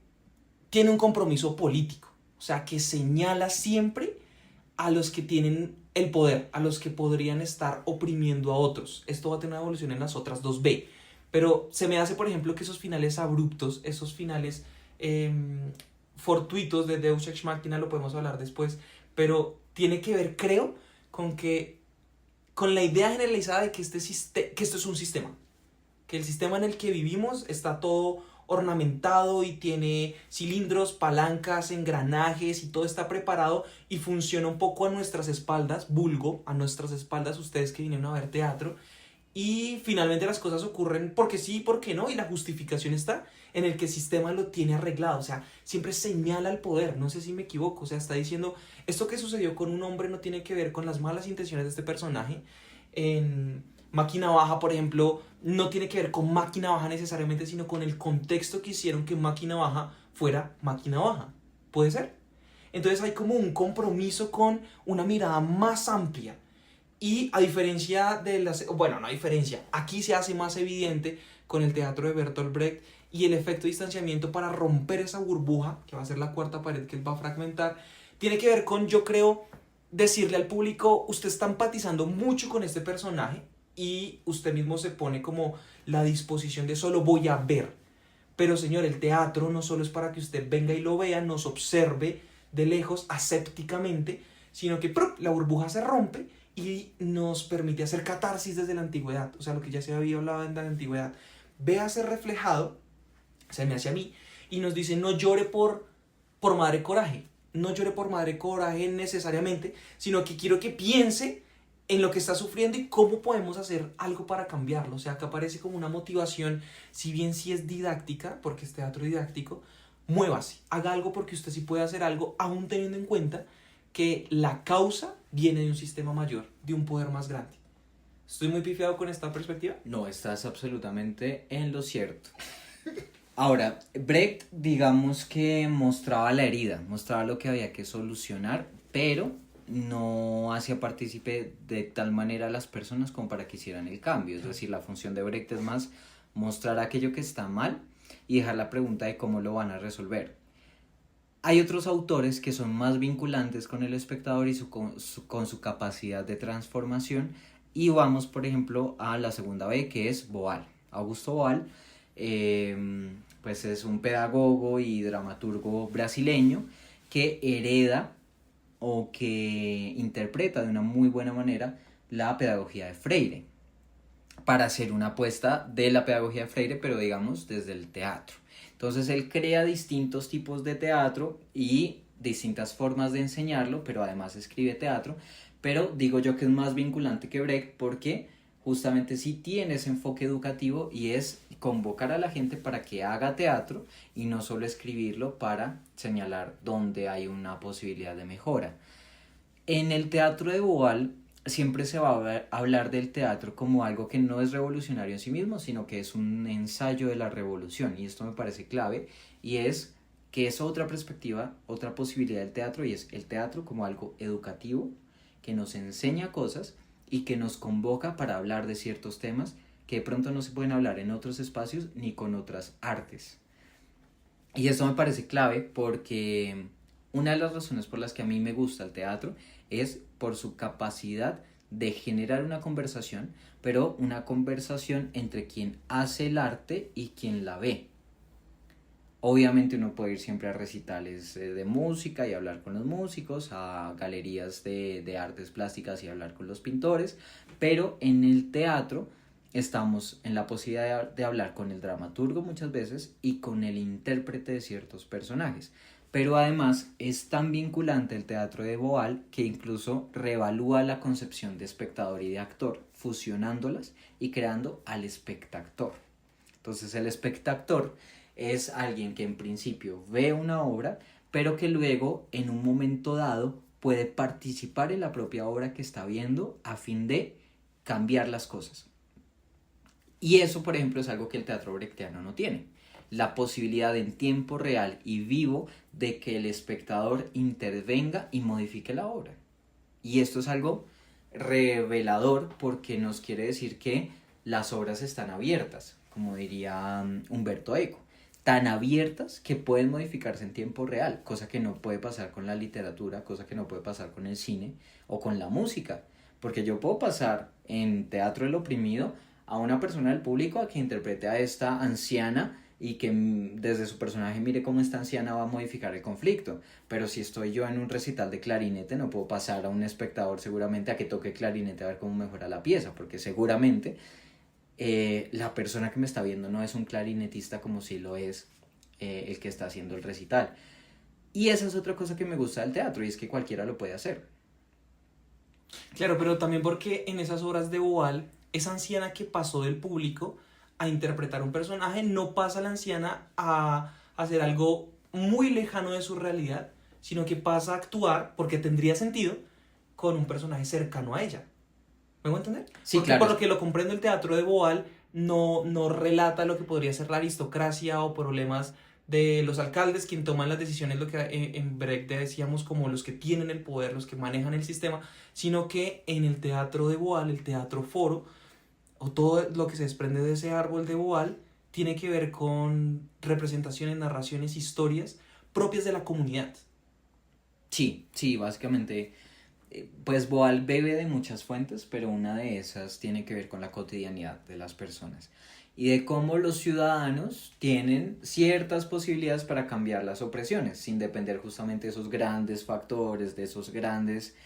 tiene un compromiso político, o sea, que señala siempre a los que tienen el poder, a los que podrían estar oprimiendo a otros. Esto va a tener una evolución en las otras dos B, pero se me hace, por ejemplo, que esos finales abruptos, esos finales fortuitos de Deus Ex Machina, lo podemos hablar después, pero tiene que ver, creo, con la idea generalizada de que esto es un sistema, que el sistema en el que vivimos está todo ornamentado y tiene cilindros, palancas, engranajes y todo está preparado y funciona un poco a nuestras espaldas, vulgo, a nuestras espaldas, ustedes que vinieron a ver teatro. Y finalmente las cosas ocurren porque sí y porque no, y la justificación está en el que el sistema lo tiene arreglado, o sea, siempre señala el poder, no sé si me equivoco, o sea, está diciendo, esto que sucedió con un hombre no tiene que ver con las malas intenciones de este personaje. En Máquina Baja, por ejemplo, no tiene que ver con Máquina Baja necesariamente, sino con el contexto que hicieron que Máquina Baja fuera Máquina Baja. ¿Puede ser? Entonces hay como un compromiso con una mirada más amplia. Y a diferencia de las... Bueno, no a diferencia. Aquí se hace más evidente con el teatro de Bertolt Brecht y el efecto de distanciamiento para romper esa burbuja, que va a ser la cuarta pared que él va a fragmentar. Tiene que ver con, yo creo, decirle al público, usted está empatizando mucho con este personaje y usted mismo se pone como la disposición de solo voy a ver. Pero señor, el teatro no solo es para que usted venga y lo vea, nos observe de lejos, asépticamente, sino que ¡prup!, la burbuja se rompe y nos permite hacer catarsis desde la antigüedad, o sea, lo que ya se había hablado en la antigüedad. Véase reflejado, se me hace a mí, y nos dice, no llore por madre coraje, no llore por madre coraje necesariamente, sino que quiero que piense en lo que está sufriendo y cómo podemos hacer algo para cambiarlo. O sea, acá aparece como una motivación, si bien sí es didáctica, porque es teatro didáctico, muévase, haga algo porque usted sí puede hacer algo, aún teniendo en cuenta que la causa viene de un sistema mayor, de un poder más grande. ¿Estoy muy pifiado con esta perspectiva? No, estás absolutamente en lo cierto. Ahora, Brecht, digamos que mostraba la herida, mostraba lo que había que solucionar, pero no hacía partícipe de tal manera a las personas como para que hicieran el cambio. Es decir, la función de Brecht es más mostrar aquello que está mal y dejar la pregunta de cómo lo van a resolver. Hay otros autores que son más vinculantes con el espectador y con su capacidad de transformación. Y vamos, por ejemplo, a la segunda B, que es Boal. Augusto Boal, pues es un pedagogo y dramaturgo brasileño que hereda o que interpreta de una muy buena manera la pedagogía de Freire, para hacer una apuesta de la pedagogía de Freire, pero digamos desde el teatro. Entonces él crea distintos tipos de teatro y distintas formas de enseñarlo, pero además escribe teatro, pero digo yo que es más vinculante que Brecht porque justamente sí tiene ese enfoque educativo y es convocar a la gente para que haga teatro y no solo escribirlo para señalar dónde hay una posibilidad de mejora. En el teatro de Boal siempre se va a hablar del teatro como algo que no es revolucionario en sí mismo, sino que es un ensayo de la revolución, y esto me parece clave, y es que es otra perspectiva, otra posibilidad del teatro, y es el teatro como algo educativo, que nos enseña cosas y que nos convoca para hablar de ciertos temas que de pronto no se pueden hablar en otros espacios ni con otras artes. Y esto me parece clave porque una de las razones por las que a mí me gusta el teatro es por su capacidad de generar una conversación, pero una conversación entre quien hace el arte y quien la ve. Obviamente uno puede ir siempre a recitales de música y hablar con los músicos, a galerías de artes plásticas y hablar con los pintores, pero en el teatro estamos en la posibilidad de hablar con el dramaturgo muchas veces y con el intérprete de ciertos personajes. Pero además es tan vinculante el teatro de Boal que incluso reevalúa la concepción de espectador y de actor, fusionándolas y creando al espectactor. Entonces el espectactor es alguien que en principio ve una obra, pero que luego en un momento dado puede participar en la propia obra que está viendo a fin de cambiar las cosas. Y eso, por ejemplo, es algo que el teatro brechtiano no tiene. La posibilidad en tiempo real y vivo de que el espectador intervenga y modifique la obra. Y esto es algo revelador porque nos quiere decir que las obras están abiertas, como diría Humberto Eco, tan abiertas que pueden modificarse en tiempo real, cosa que no puede pasar con la literatura, cosa que no puede pasar con el cine o con la música, porque yo puedo pasar en Teatro del Oprimido a una persona del público a que interprete a esta anciana y que desde su personaje mire cómo esta anciana va a modificar el conflicto, pero si estoy yo en un recital de clarinete no puedo pasar a un espectador seguramente a que toque clarinete a ver cómo mejora la pieza, porque seguramente la persona que me está viendo no es un clarinetista como si lo es el que está haciendo el recital. Y esa es otra cosa que me gusta del teatro, y es que cualquiera lo puede hacer. Claro, pero también porque en esas obras de Boal, esa anciana que pasó del público a interpretar un personaje, no pasa la anciana a hacer algo muy lejano de su realidad, sino que pasa a actuar, porque tendría sentido, con un personaje cercano a ella. ¿Me voy a entender? Sí, Porque claro. por lo que lo comprendo, el teatro de Boal no relata lo que podría ser la aristocracia o problemas de los alcaldes, quien toman las decisiones, lo que en Brecht decíamos como los que tienen el poder, los que manejan el sistema, sino que en el teatro de Boal, el teatro foro, o todo lo que se desprende de ese árbol de Boal, tiene que ver con representaciones, narraciones, historias propias de la comunidad. Sí, sí, básicamente, pues Boal bebe de muchas fuentes, pero una de esas tiene que ver con la cotidianidad de las personas y de cómo los ciudadanos tienen ciertas posibilidades para cambiar las opresiones, sin depender justamente de esos grandes factores, de esos grandes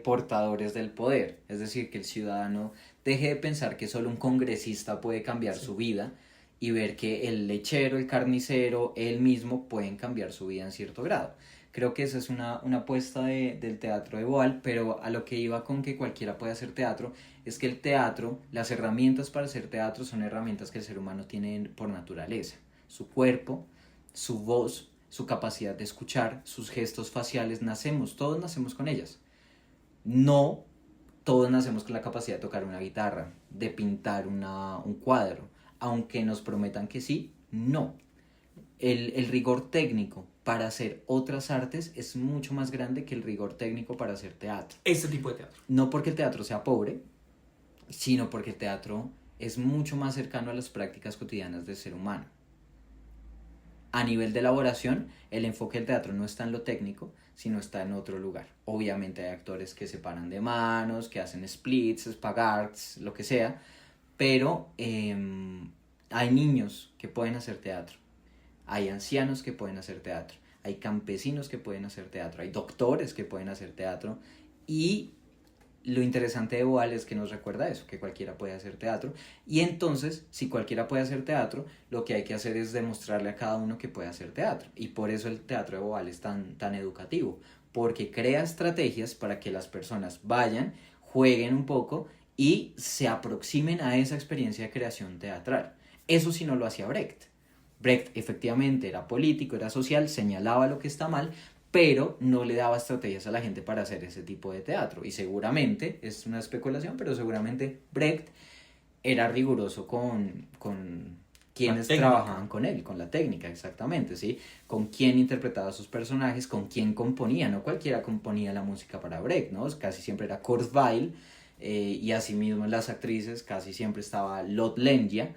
portadores del poder. Es decir, que el ciudadano deje de pensar que solo un congresista puede cambiar Sí. su vida y ver que el lechero, el carnicero, él mismo pueden cambiar su vida en cierto grado. Creo que esa es una apuesta del teatro de Boal, pero a lo que iba con que cualquiera puede hacer teatro, es que el teatro, las herramientas para hacer teatro son herramientas que el ser humano tiene por naturaleza. Su cuerpo, su voz, su capacidad de escuchar, sus gestos faciales, todos nacemos con ellas. No todos nacemos con la capacidad de tocar una guitarra, de pintar un cuadro, aunque nos prometan que sí, no. El rigor técnico para hacer otras artes es mucho más grande que el rigor técnico para hacer teatro. Este tipo de teatro. No porque el teatro sea pobre, sino porque el teatro es mucho más cercano a las prácticas cotidianas del ser humano. A nivel de elaboración, el enfoque del teatro no está en lo técnico, sino está en otro lugar. Obviamente hay actores que se paran de manos, que hacen splits, spagarts, lo que sea, pero hay niños que pueden hacer teatro, hay ancianos que pueden hacer teatro, hay campesinos que pueden hacer teatro, hay doctores que pueden hacer teatro, y lo interesante de Boal es que nos recuerda eso, que cualquiera puede hacer teatro, y entonces, si cualquiera puede hacer teatro, lo que hay que hacer es demostrarle a cada uno que puede hacer teatro, y por eso el teatro de Boal es tan educativo, porque crea estrategias para que las personas vayan, jueguen un poco y se aproximen a esa experiencia de creación teatral. Eso sí no lo hacía Brecht. Brecht efectivamente era político, era social, señalaba lo que está mal, pero no le daba estrategias a la gente para hacer ese tipo de teatro. Y seguramente, es una especulación, pero seguramente Brecht era riguroso con quienes trabajaban con él, con la técnica, exactamente, ¿sí? Con quién interpretaba sus personajes, con quién componía, no cualquiera componía la música para Brecht, ¿no? Casi siempre era Kurt Weill, y asimismo las actrices, casi siempre estaba Lot Lengia,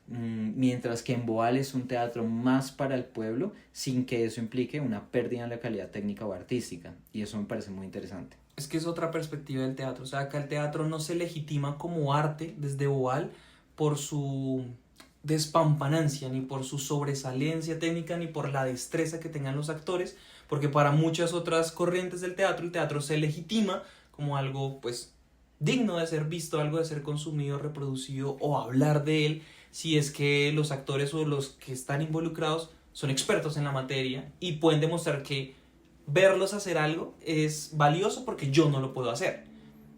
mientras que en Boal es un teatro más para el pueblo, sin que eso implique una pérdida en la calidad técnica o artística, y eso me parece muy interesante. Es que es otra perspectiva del teatro. O sea, acá el teatro no se legitima como arte desde Boal por su despampanancia, ni por su sobresalencia técnica, ni por la destreza que tengan los actores, porque para muchas otras corrientes del teatro, el teatro se legitima como algo, pues, digno de ser visto, algo de ser consumido, reproducido o hablar de él, si es que los actores o los que están involucrados son expertos en la materia y pueden demostrar que verlos hacer algo es valioso porque yo no lo puedo hacer.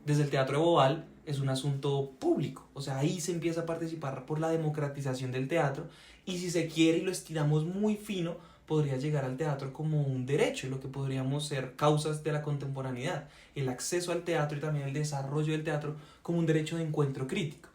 Desde el teatro de Boal es un asunto público, o sea, ahí se empieza a participar por la democratización del teatro, y si se quiere y lo estiramos muy fino, podría llegar al teatro como un derecho, lo que podríamos ser causas de la contemporaneidad, el acceso al teatro y también el desarrollo del teatro como un derecho de encuentro crítico.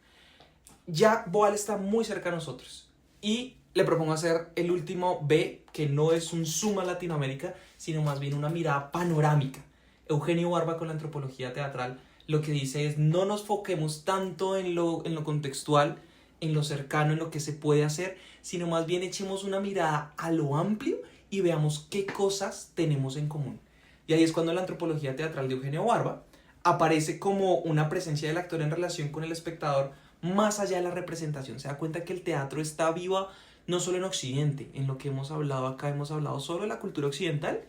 Ya Boal está muy cerca a nosotros y le propongo hacer el último B, que no es un suma Latinoamérica, sino más bien una mirada panorámica. Eugenio Barba, con la antropología teatral, lo que dice es: no nos foquemos tanto en lo contextual, en lo cercano, en lo que se puede hacer, sino más bien echemos una mirada a lo amplio y veamos qué cosas tenemos en común. Y ahí es cuando la antropología teatral de Eugenio Barba aparece como una presencia del actor en relación con el espectador más allá de la representación. Se da cuenta que el teatro está viva no solo en Occidente, en lo que hemos hablado acá, hemos hablado solo de la cultura occidental,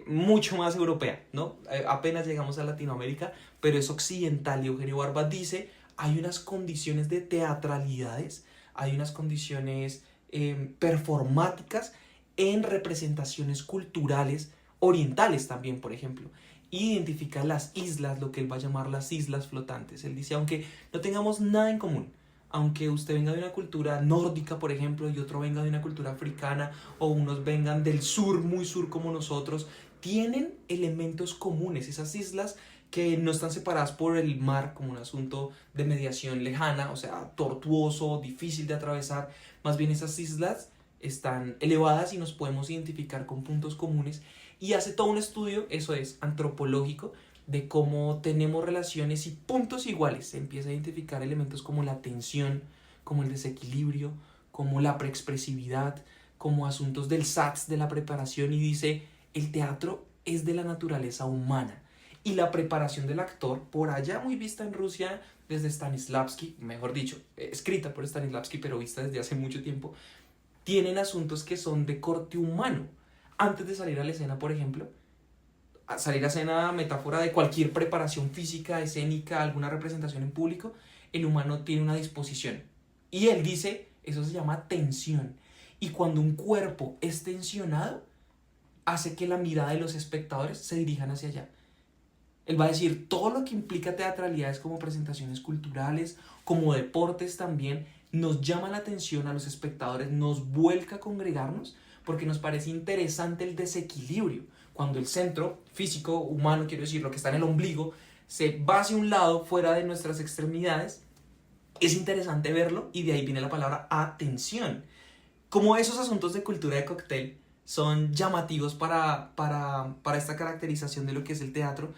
mucho más europea, ¿no? Apenas llegamos a Latinoamérica, pero es occidental, y Eugenio Barba dice: hay unas condiciones de teatralidades, hay unas condiciones performáticas en representaciones culturales orientales también, por ejemplo. Identifica las islas, lo que él va a llamar las islas flotantes. Él dice, aunque no tengamos nada en común, aunque usted venga de una cultura nórdica, por ejemplo, y otro venga de una cultura africana, o unos vengan del sur, muy sur como nosotros, tienen elementos comunes. Esas islas que no están separadas por el mar como un asunto de mediación lejana, o sea, tortuoso, difícil de atravesar. Más bien esas islas están elevadas y nos podemos identificar con puntos comunes. Y hace todo un estudio, eso es, antropológico, de cómo tenemos relaciones y puntos iguales. Se empieza a identificar elementos como la tensión, como el desequilibrio, como la preexpresividad, como asuntos del SATS, de la preparación, y dice, el teatro es de la naturaleza humana. Y la preparación del actor, por allá muy vista en Rusia desde Stanislavski, mejor dicho, escrita por Stanislavski, pero vista desde hace mucho tiempo, tienen asuntos que son de corte humano. Antes de salir a la escena, por ejemplo, salir a escena, metáfora de cualquier preparación física, escénica, alguna representación en público, el humano tiene una disposición. Y él dice, eso se llama tensión. Y cuando un cuerpo es tensionado, hace que la mirada de los espectadores se dirijan hacia allá. Él va a decir, todo lo que implica teatralidades como presentaciones culturales, como deportes también, nos llama la atención a los espectadores, nos vuelca a congregarnos, porque nos parece interesante el desequilibrio. Cuando el centro físico, humano, quiero decir, lo que está en el ombligo, se va hacia un lado, fuera de nuestras extremidades, es interesante verlo, y de ahí viene la palabra atención. Como esos asuntos de cultura de cóctel son llamativos para esta caracterización de lo que es el teatro,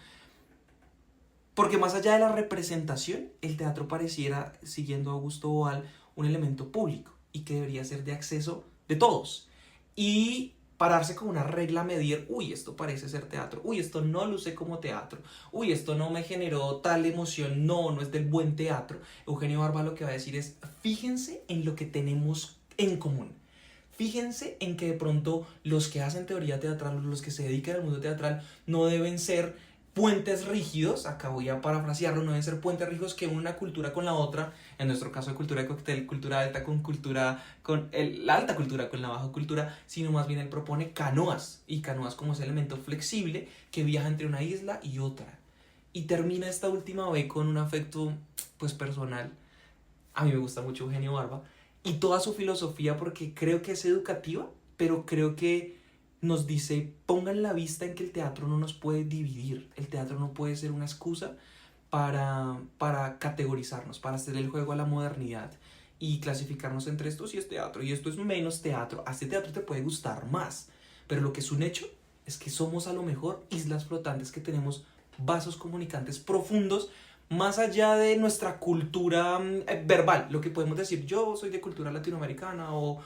porque más allá de la representación, el teatro pareciera, siguiendo a Augusto Boal, un elemento público y que debería ser de acceso de todos. Y pararse con una regla a medir, uy, esto parece ser teatro, uy, esto no luce como teatro, uy, esto no me generó tal emoción, no es del buen teatro. Eugenio Barba lo que va a decir es, fíjense en lo que tenemos en común. Fíjense en que de pronto los que hacen teoría teatral, los que se dedican al mundo teatral, no deben ser puentes rígidos, acá voy a parafrasearlo, no deben ser puentes rígidos que unen una cultura con la otra, en nuestro caso de cultura de cóctel, cultura alta con cultura, la alta cultura con la baja cultura, sino más bien él propone canoas, y canoas como ese elemento flexible que viaja entre una isla y otra. Y termina esta última vez con un afecto pues personal. A mí me gusta mucho Eugenio Barba, y toda su filosofía, porque creo que es educativa, pero creo que nos dice, pongan la vista en que el teatro no nos puede dividir, el teatro no puede ser una excusa para categorizarnos, para hacer el juego a la modernidad y clasificarnos entre esto sí es teatro y esto es menos teatro. A este teatro te puede gustar más, pero lo que es un hecho es que somos a lo mejor islas flotantes que tenemos vasos comunicantes profundos más allá de nuestra cultura verbal, lo que podemos decir, yo soy de cultura latinoamericana o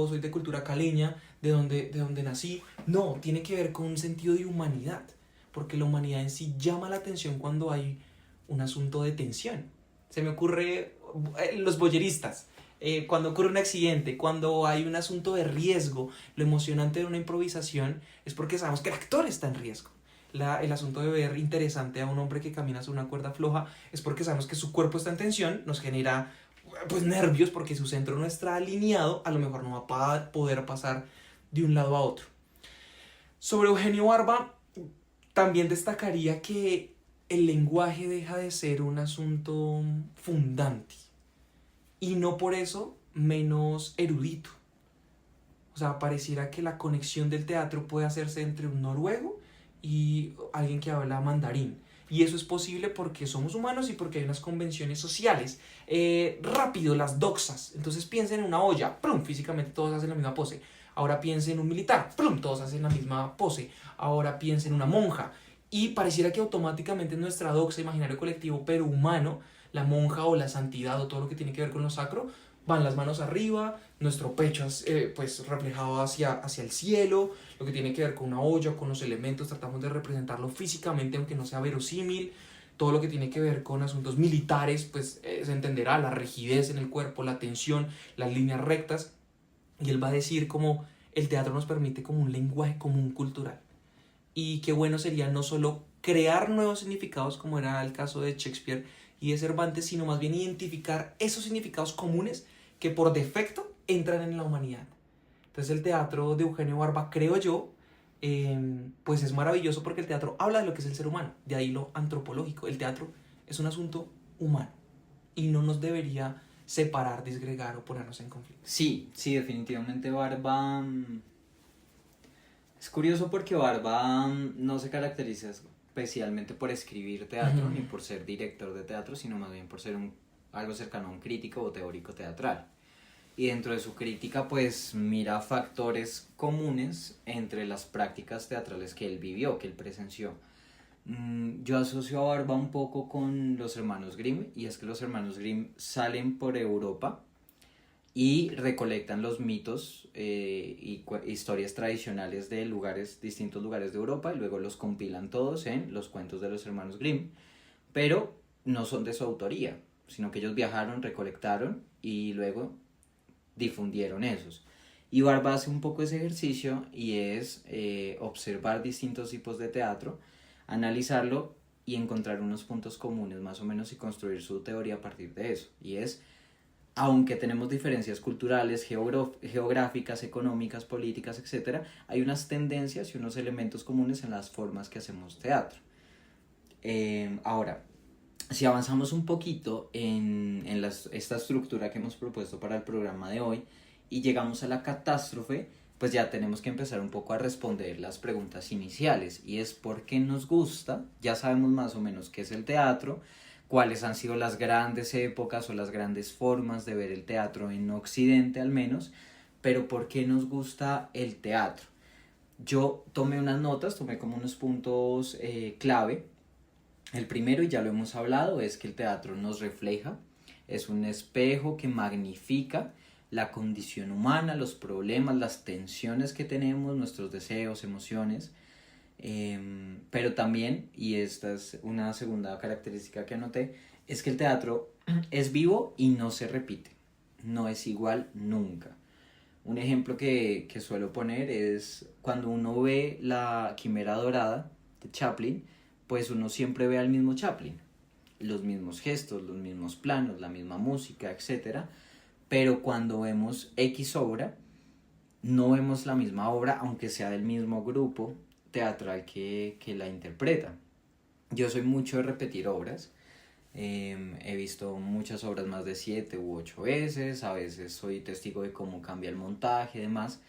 soy de cultura caleña, de donde nací. No, tiene que ver con un sentido de humanidad, porque la humanidad en sí llama la atención cuando hay un asunto de tensión. Se me ocurre los boyeristas, cuando ocurre un accidente, cuando hay un asunto de riesgo, lo emocionante de una improvisación es porque sabemos que el actor está en riesgo. El asunto de ver interesante a un hombre que camina sobre una cuerda floja es porque sabemos que su cuerpo está en tensión, nos genera pues nervios porque su centro no está alineado, a lo mejor no va a poder pasar de un lado a otro. Sobre Eugenio Barba, también destacaría que el lenguaje deja de ser un asunto fundante y no por eso menos erudito. O sea, pareciera que la conexión del teatro puede hacerse entre un noruego y alguien que habla mandarín. Y eso es posible porque somos humanos y porque hay unas convenciones sociales. Rápido, las doxas. Entonces piensen en una olla, ¡plum! Físicamente todos hacen la misma pose. Ahora piensen en un militar, ¡plum! Todos hacen la misma pose. Ahora piensen en una monja. Y pareciera que automáticamente en nuestra doxa, imaginario colectivo, pero humano, la monja o la santidad o todo lo que tiene que ver con lo sacro, van las manos arriba, nuestro pecho pues reflejado hacia el cielo, lo que tiene que ver con una olla, con los elementos, tratamos de representarlo físicamente aunque no sea verosímil. Todo lo que tiene que ver con asuntos militares, pues se entenderá la rigidez en el cuerpo, la tensión, las líneas rectas. Y él va a decir como el teatro nos permite como un lenguaje común cultural. Y qué bueno sería no solo crear nuevos significados, como era el caso de Shakespeare y de Cervantes, sino más bien identificar esos significados comunes que por defecto entran en la humanidad. Entonces el teatro de Eugenio Barba, creo yo, pues es maravilloso porque el teatro habla de lo que es el ser humano, de ahí lo antropológico. El teatro es un asunto humano y no nos debería separar, disgregar o ponernos en conflicto. Sí, sí, definitivamente Barba. Es curioso porque Barba no se caracteriza especialmente por escribir teatro, ni por ser director de teatro, sino más bien por ser algo cercano a un crítico o teórico teatral. Y dentro de su crítica pues mira factores comunes entre las prácticas teatrales que él vivió, que él presenció. Yo asocio a Barba un poco con los hermanos Grimm, y es que los hermanos Grimm salen por Europa y recolectan los mitos y historias tradicionales de distintos lugares de Europa, y luego los compilan todos en los cuentos de los hermanos Grimm, pero no son de su autoría, sino que ellos viajaron, recolectaron y luego difundieron esos. Y Barba hace un poco ese ejercicio, y es observar distintos tipos de teatro, analizarlo y encontrar unos puntos comunes más o menos y construir su teoría a partir de eso. Y es, aunque tenemos diferencias culturales, geográficas, económicas, políticas, etc., hay unas tendencias y unos elementos comunes en las formas que hacemos teatro. Ahora, si avanzamos un poquito en esta estructura que hemos propuesto para el programa de hoy y llegamos a la catástrofe, pues ya tenemos que empezar un poco a responder las preguntas iniciales, y es ¿por qué nos gusta? Ya sabemos más o menos qué es el teatro, cuáles han sido las grandes épocas o las grandes formas de ver el teatro en Occidente al menos, pero ¿por qué nos gusta el teatro? Yo tomé unas notas, tomé como unos puntos clave. El primero, y ya lo hemos hablado, es que el teatro nos refleja, es un espejo que magnifica la condición humana, los problemas, las tensiones que tenemos, nuestros deseos, emociones, pero también, y esta es una segunda característica que anoté, es que el teatro es vivo y no se repite, no es igual nunca. Un ejemplo que suelo poner es cuando uno ve La Quimera Dorada de Chaplin, pues uno siempre ve al mismo Chaplin, los mismos gestos, los mismos planos, la misma música, etc. Pero cuando vemos X obra, no vemos la misma obra, aunque sea del mismo grupo teatral que la interpreta. Yo soy mucho de repetir obras. He visto muchas obras más de 7 u 8 veces, a veces soy testigo de cómo cambia el montaje y demás,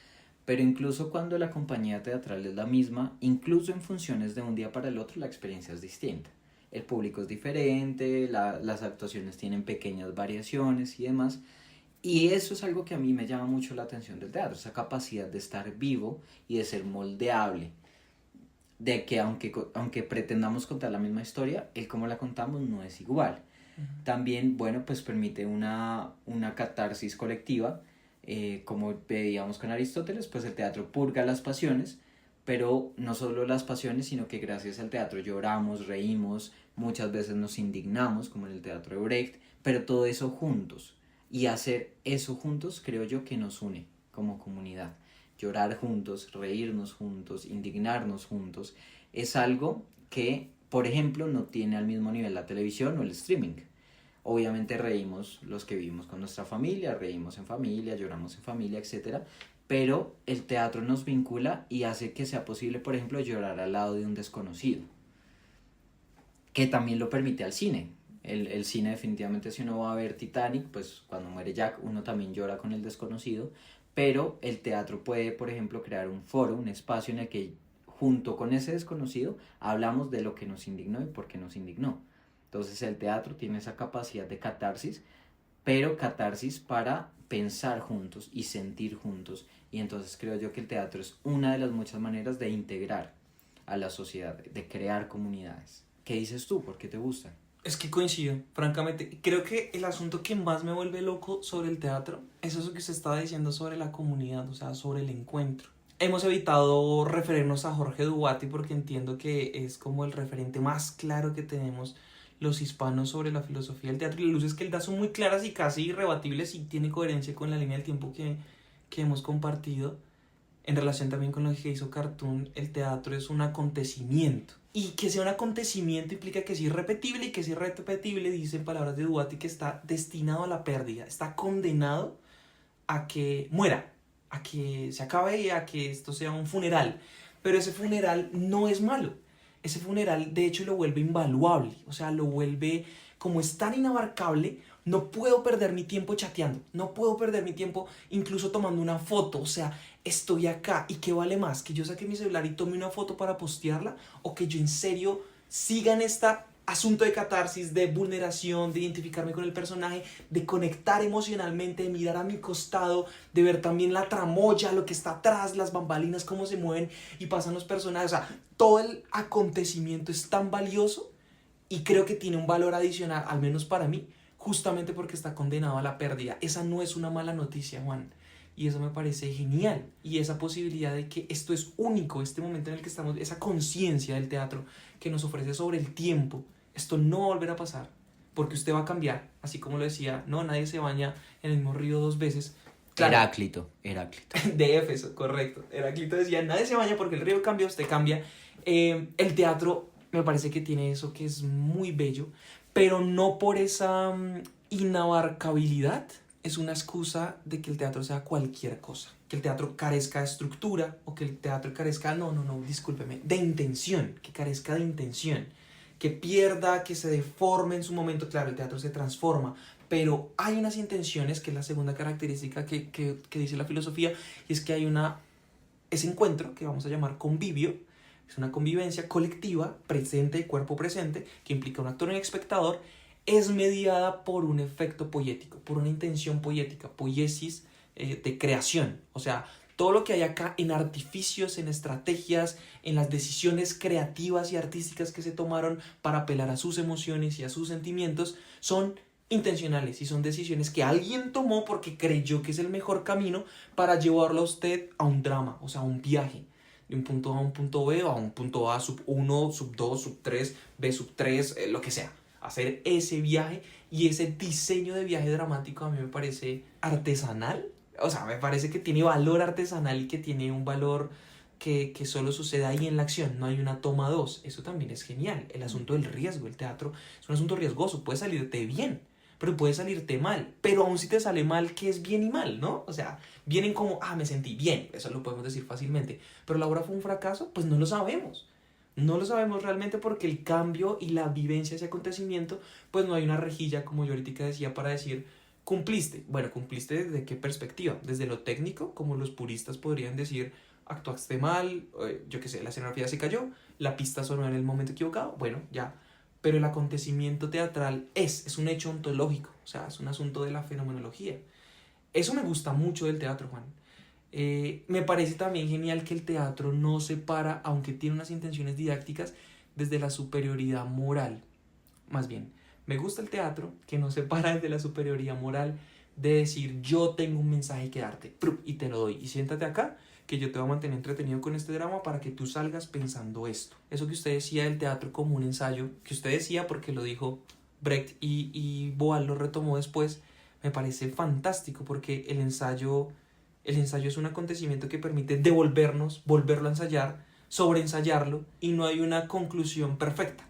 pero incluso cuando la compañía teatral es la misma, incluso en funciones de un día para el otro, la experiencia es distinta. El público es diferente, las actuaciones tienen pequeñas variaciones y demás, y eso es algo que a mí me llama mucho la atención del teatro, esa capacidad de estar vivo y de ser moldeable, de que aunque pretendamos contar la misma historia, el cómo la contamos no es igual. También, bueno, pues permite una catarsis colectiva, como veíamos con Aristóteles, pues el teatro purga las pasiones, pero no solo las pasiones, sino que gracias al teatro lloramos, reímos, muchas veces nos indignamos, como en el teatro de Brecht, pero todo eso juntos. Y hacer eso juntos creo yo que nos une como comunidad. Llorar juntos, reírnos juntos, indignarnos juntos, es algo que, por ejemplo, no tiene al mismo nivel la televisión o el streaming. Obviamente reímos los que vivimos con nuestra familia, reímos en familia, lloramos en familia, etc. Pero el teatro nos vincula y hace que sea posible, por ejemplo, llorar al lado de un desconocido, que también lo permite al cine. El cine definitivamente, si uno va a ver Titanic, pues cuando muere Jack uno también llora con el desconocido, pero el teatro puede, por ejemplo, crear un foro, un espacio en el que junto con ese desconocido hablamos de lo que nos indignó y por qué nos indignó. Entonces el teatro tiene esa capacidad de catarsis, pero catarsis para pensar juntos y sentir juntos, y entonces creo yo que el teatro es una de las muchas maneras de integrar a la sociedad, de crear comunidades. ¿Qué dices tú? ¿Por qué te gusta? Es que coincido, francamente. Creo que el asunto que más me vuelve loco sobre el teatro es eso que usted estaba diciendo sobre la comunidad, o sea, sobre el encuentro. Hemos evitado referirnos a Jorge Duati porque entiendo que es como el referente más claro que tenemos los hispanos sobre la filosofía del teatro, y las luces que él da son muy claras y casi irrebatibles y tiene coherencia con la línea del tiempo que hemos compartido. En relación también con lo que hizo Cartoon, el teatro es un acontecimiento. Y que sea un acontecimiento implica que es irrepetible, y que es irrepetible, dicen palabras de Duati, que está destinado a la pérdida, está condenado a que muera, a que se acabe y a que esto sea un funeral. Pero ese funeral no es malo. Ese funeral de hecho lo vuelve invaluable, o sea, lo vuelve, como es tan inabarcable, no puedo perder mi tiempo chateando, no puedo perder mi tiempo incluso tomando una foto, o sea, estoy acá y ¿qué vale más? ¿Que yo saque mi celular y tome una foto para postearla? ¿O que yo en serio siga en este asunto de catarsis, de vulneración, de identificarme con el personaje, de conectar emocionalmente, de mirar a mi costado, de ver también la tramoya, lo que está atrás, las bambalinas, cómo se mueven y pasan los personajes? O sea, todo el acontecimiento es tan valioso y creo que tiene un valor adicional, al menos para mí, justamente porque está condenado a la pérdida. Esa no es una mala noticia, Juan. Y eso me parece genial. Y esa posibilidad de que esto es único, este momento en el que estamos, esa conciencia del teatro que nos ofrece sobre el tiempo, esto no va a volver a pasar. Porque usted va a cambiar. Así como lo decía, no, nadie se baña en el mismo río dos veces. Claro, Heráclito. de Éfeso, correcto. Heráclito decía, nadie se baña porque el río cambia, usted cambia. El teatro me parece que tiene eso que es muy bello, pero no por esa inabarcabilidad es una excusa de que el teatro sea cualquier cosa. Que el teatro carezca de estructura o que el teatro carezca, no, discúlpeme, de intención, que carezca de intención, que pierda, que se deforme en su momento. Claro, el teatro se transforma, pero hay unas intenciones, que es la segunda característica que dice la filosofía, y es que hay ese encuentro que vamos a llamar convivio. Es una convivencia colectiva, presente, cuerpo presente, que implica un actor y un espectador, es mediada por un efecto poético, por una intención poética, poiesis de creación. O sea, todo lo que hay acá en artificios, en estrategias, en las decisiones creativas y artísticas que se tomaron para apelar a sus emociones y a sus sentimientos, son intencionales y son decisiones que alguien tomó porque creyó que es el mejor camino para llevarlo a usted a un drama, o sea, a un viaje de un punto A a un punto B, o a un punto A sub 1, sub 2, sub 3, B sub 3, lo que sea. Hacer ese viaje, y ese diseño de viaje dramático a mí me parece artesanal. O sea, me parece que tiene valor artesanal y que tiene un valor que solo sucede ahí en la acción, no hay una toma dos. Eso también es genial. El asunto del riesgo, el teatro es un asunto riesgoso, puede salirte bien, pero puede salirte mal. Pero aún si te sale mal, ¿qué es bien y mal, no? O sea, vienen como, me sentí bien, eso lo podemos decir fácilmente. Pero la obra fue un fracaso, pues no lo sabemos. No lo sabemos realmente porque el cambio y la vivencia de ese acontecimiento, pues no hay una rejilla, como yo ahorita decía, para decir, cumpliste. Bueno, ¿cumpliste desde qué perspectiva? Desde lo técnico, como los puristas podrían decir, actuaste mal, yo qué sé, la escenografía se cayó, la pista sonó en el momento equivocado, bueno, ya. Pero el acontecimiento teatral es un hecho ontológico, o sea, es un asunto de la fenomenología. Eso me gusta mucho del teatro, Juan. Me parece también genial que el teatro no se para, aunque tiene unas intenciones didácticas, desde la superioridad moral. Más bien, me gusta el teatro que no se para desde la superioridad moral de decir, yo tengo un mensaje que darte y te lo doy, y siéntate acá que yo te voy a mantener entretenido con este drama para que tú salgas pensando esto. Eso que usted decía del teatro como un ensayo, que usted decía porque lo dijo Brecht y Boal lo retomó después, me parece fantástico porque el ensayo es un acontecimiento que permite devolvernos, volverlo a ensayar, sobreensayarlo, y no hay una conclusión perfecta.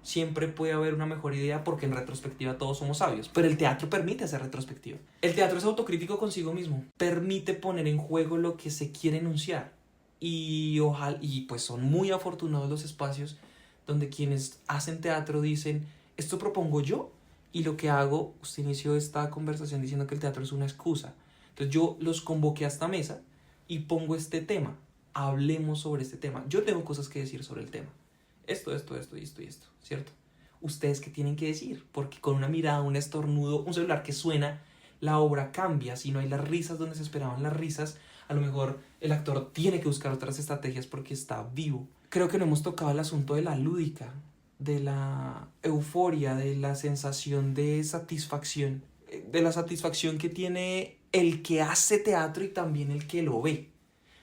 Siempre puede haber una mejor idea porque en retrospectiva todos somos sabios, pero el teatro permite hacer retrospectiva. El teatro es autocrítico consigo mismo, permite poner en juego lo que se quiere enunciar, y ojalá, y pues son muy afortunados los espacios donde quienes hacen teatro dicen, esto propongo yo, y lo que hago, usted inició esta conversación diciendo que el teatro es una excusa. Entonces yo los convoqué a esta mesa y pongo este tema, hablemos sobre este tema. Yo tengo cosas que decir sobre el tema. Esto, y esto, ¿cierto? Ustedes qué tienen que decir, porque con una mirada, un estornudo, un celular que suena, la obra cambia. Si no hay las risas donde se esperaban las risas, a lo mejor el actor tiene que buscar otras estrategias porque está vivo. Creo que no hemos tocado el asunto de la lúdica, de la euforia, de la sensación de satisfacción, de la satisfacción que tiene el que hace teatro y también el que lo ve.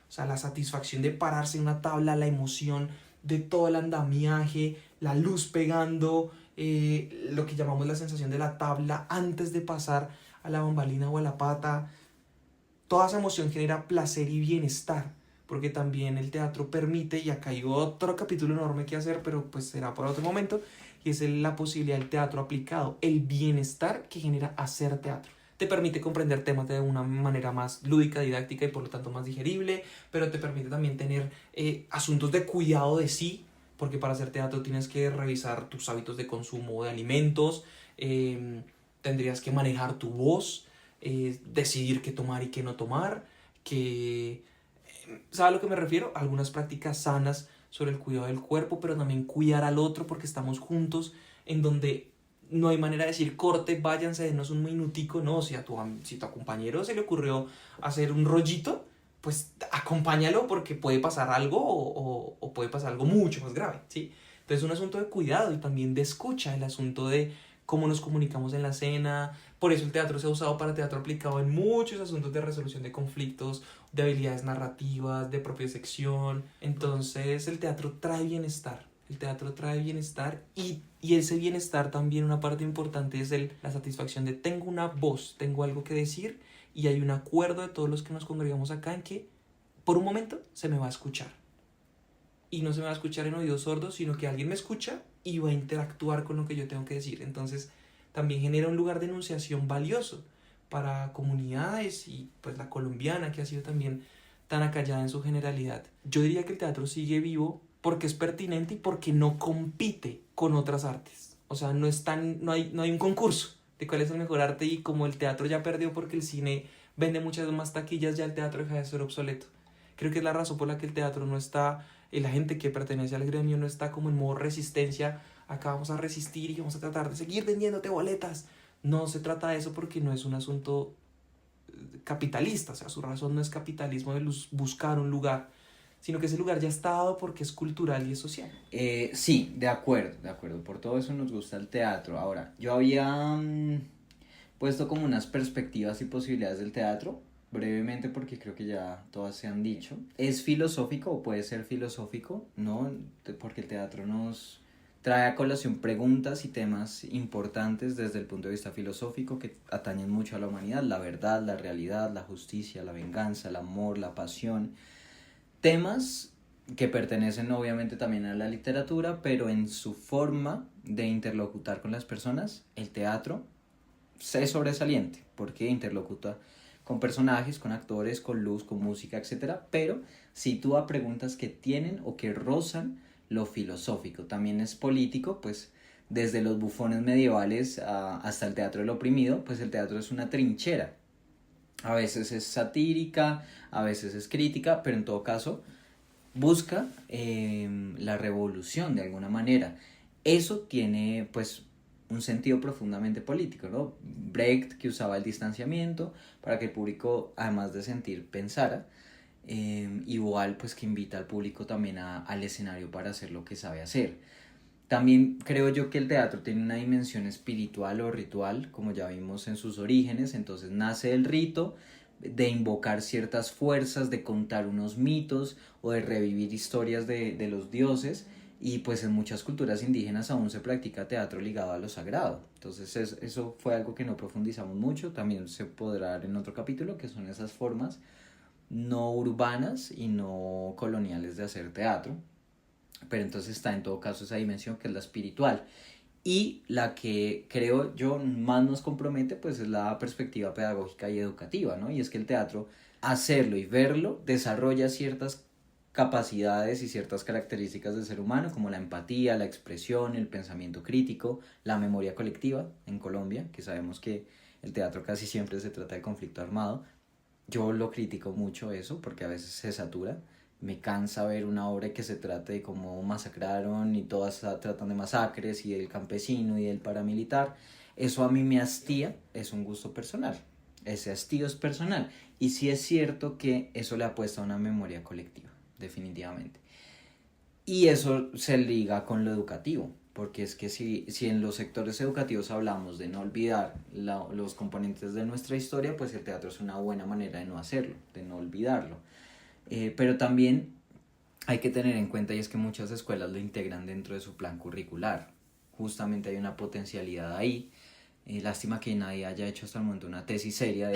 O sea, la satisfacción de pararse en una tabla, la emoción de todo el andamiaje, la luz pegando, lo que llamamos la sensación de la tabla antes de pasar a la bambalina o a la pata. Toda esa emoción genera placer y bienestar, porque también el teatro permite, y acá hay otro capítulo enorme que hacer, pero pues será por otro momento, y es la posibilidad del teatro aplicado, el bienestar que genera hacer teatro. Te permite comprender temas de una manera más lúdica, didáctica y por lo tanto más digerible, pero te permite también tener asuntos de cuidado de sí, porque para hacer teatro tienes que revisar tus hábitos de consumo de alimentos, tendrías que manejar tu voz, decidir qué tomar y qué no tomar, que... ¿Sabe a lo que me refiero? Algunas prácticas sanas sobre el cuidado del cuerpo, pero también cuidar al otro porque estamos juntos, en donde no hay manera de decir corte, váyanse, denos un minutico, no, si a tu compañero se le ocurrió hacer un rollito, pues acompáñalo porque puede pasar algo o puede pasar algo mucho más grave, ¿sí? Entonces es un asunto de cuidado y también de escucha, el asunto de cómo nos comunicamos en la cena. Por eso el teatro se ha usado para teatro aplicado en muchos asuntos de resolución de conflictos, de habilidades narrativas, de propia sección. Entonces el teatro trae bienestar. El teatro trae bienestar y ese bienestar también una parte importante es la satisfacción de tengo una voz, tengo algo que decir y hay un acuerdo de todos los que nos congregamos acá en que por un momento se me va a escuchar. Y no se me va a escuchar en oídos sordos, sino que alguien me escucha y va a interactuar con lo que yo tengo que decir. Entonces también genera un lugar de enunciación valioso para comunidades y pues la colombiana que ha sido también tan acallada en su generalidad. Yo diría que el teatro sigue vivo porque es pertinente y porque no compite con otras artes. O sea, no hay un concurso de cuál es el mejor arte y como el teatro ya perdió porque el cine vende muchas más taquillas, ya el teatro deja de ser obsoleto. Creo que es la razón por la que el teatro no está, la gente que pertenece al gremio no está como en modo resistencia, acá vamos a resistir y vamos a tratar de seguir vendiéndote boletas. No se trata de eso porque no es un asunto capitalista, o sea, su razón no es capitalismo de buscar un lugar, sino que ese lugar ya está dado porque es cultural y es social. Sí, de acuerdo, por todo eso nos gusta el teatro. Ahora, yo había puesto como unas perspectivas y posibilidades del teatro, brevemente porque creo que ya todas se han dicho. Es filosófico o puede ser filosófico, ¿no? Porque el teatro nos trae a colación preguntas y temas importantes desde el punto de vista filosófico que atañen mucho a la humanidad, la verdad, la realidad, la justicia, la venganza, el amor, la pasión. Temas que pertenecen obviamente también a la literatura, pero en su forma de interlocutar con las personas, el teatro es sobresaliente, porque interlocuta con personajes, con actores, con luz, con música, etcétera, pero sitúa preguntas que tienen o que rozan lo filosófico. También es político, pues desde los bufones medievales hasta el teatro del oprimido, pues el teatro es una trinchera. A veces es satírica, a veces es crítica, pero en todo caso busca la revolución de alguna manera. Eso tiene pues un sentido profundamente político, ¿no? Brecht, que usaba el distanciamiento para que el público, además de sentir, pensara. Igual pues que invita al público también al escenario para hacer lo que sabe hacer. También creo yo que el teatro tiene una dimensión espiritual o ritual, como ya vimos en sus orígenes. Entonces nace el rito de invocar ciertas fuerzas, de contar unos mitos o de revivir historias de los dioses. Y pues en muchas culturas indígenas aún se practica teatro ligado a lo sagrado. Entonces eso fue algo que no profundizamos mucho, también se podrá dar en otro capítulo, que son esas formas no urbanas y no coloniales de hacer teatro. Pero entonces está en todo caso esa dimensión que es la espiritual. Y la que creo yo más nos compromete pues es la perspectiva pedagógica y educativa, ¿no? Y es que el teatro, hacerlo y verlo, desarrolla ciertas capacidades y ciertas características del ser humano, como la empatía, la expresión, el pensamiento crítico, la memoria colectiva en Colombia, que sabemos que el teatro casi siempre se trata de conflicto armado. Yo lo critico mucho eso porque a veces se satura. Me cansa ver una obra que se trate de cómo masacraron y todas tratan de masacres y del campesino y del paramilitar. Eso a mí me hastía, es un gusto personal. Ese hastío es personal. Y sí es cierto que eso le apuesta a una memoria colectiva, definitivamente. Y eso se liga con lo educativo, porque es que si en los sectores educativos hablamos de no olvidar los componentes de nuestra historia, pues el teatro es una buena manera de no hacerlo, de no olvidarlo. Pero también hay que tener en cuenta y es que muchas escuelas lo integran dentro de su plan curricular. Justamente hay una potencialidad ahí. Lástima que nadie haya hecho hasta el momento una tesis seria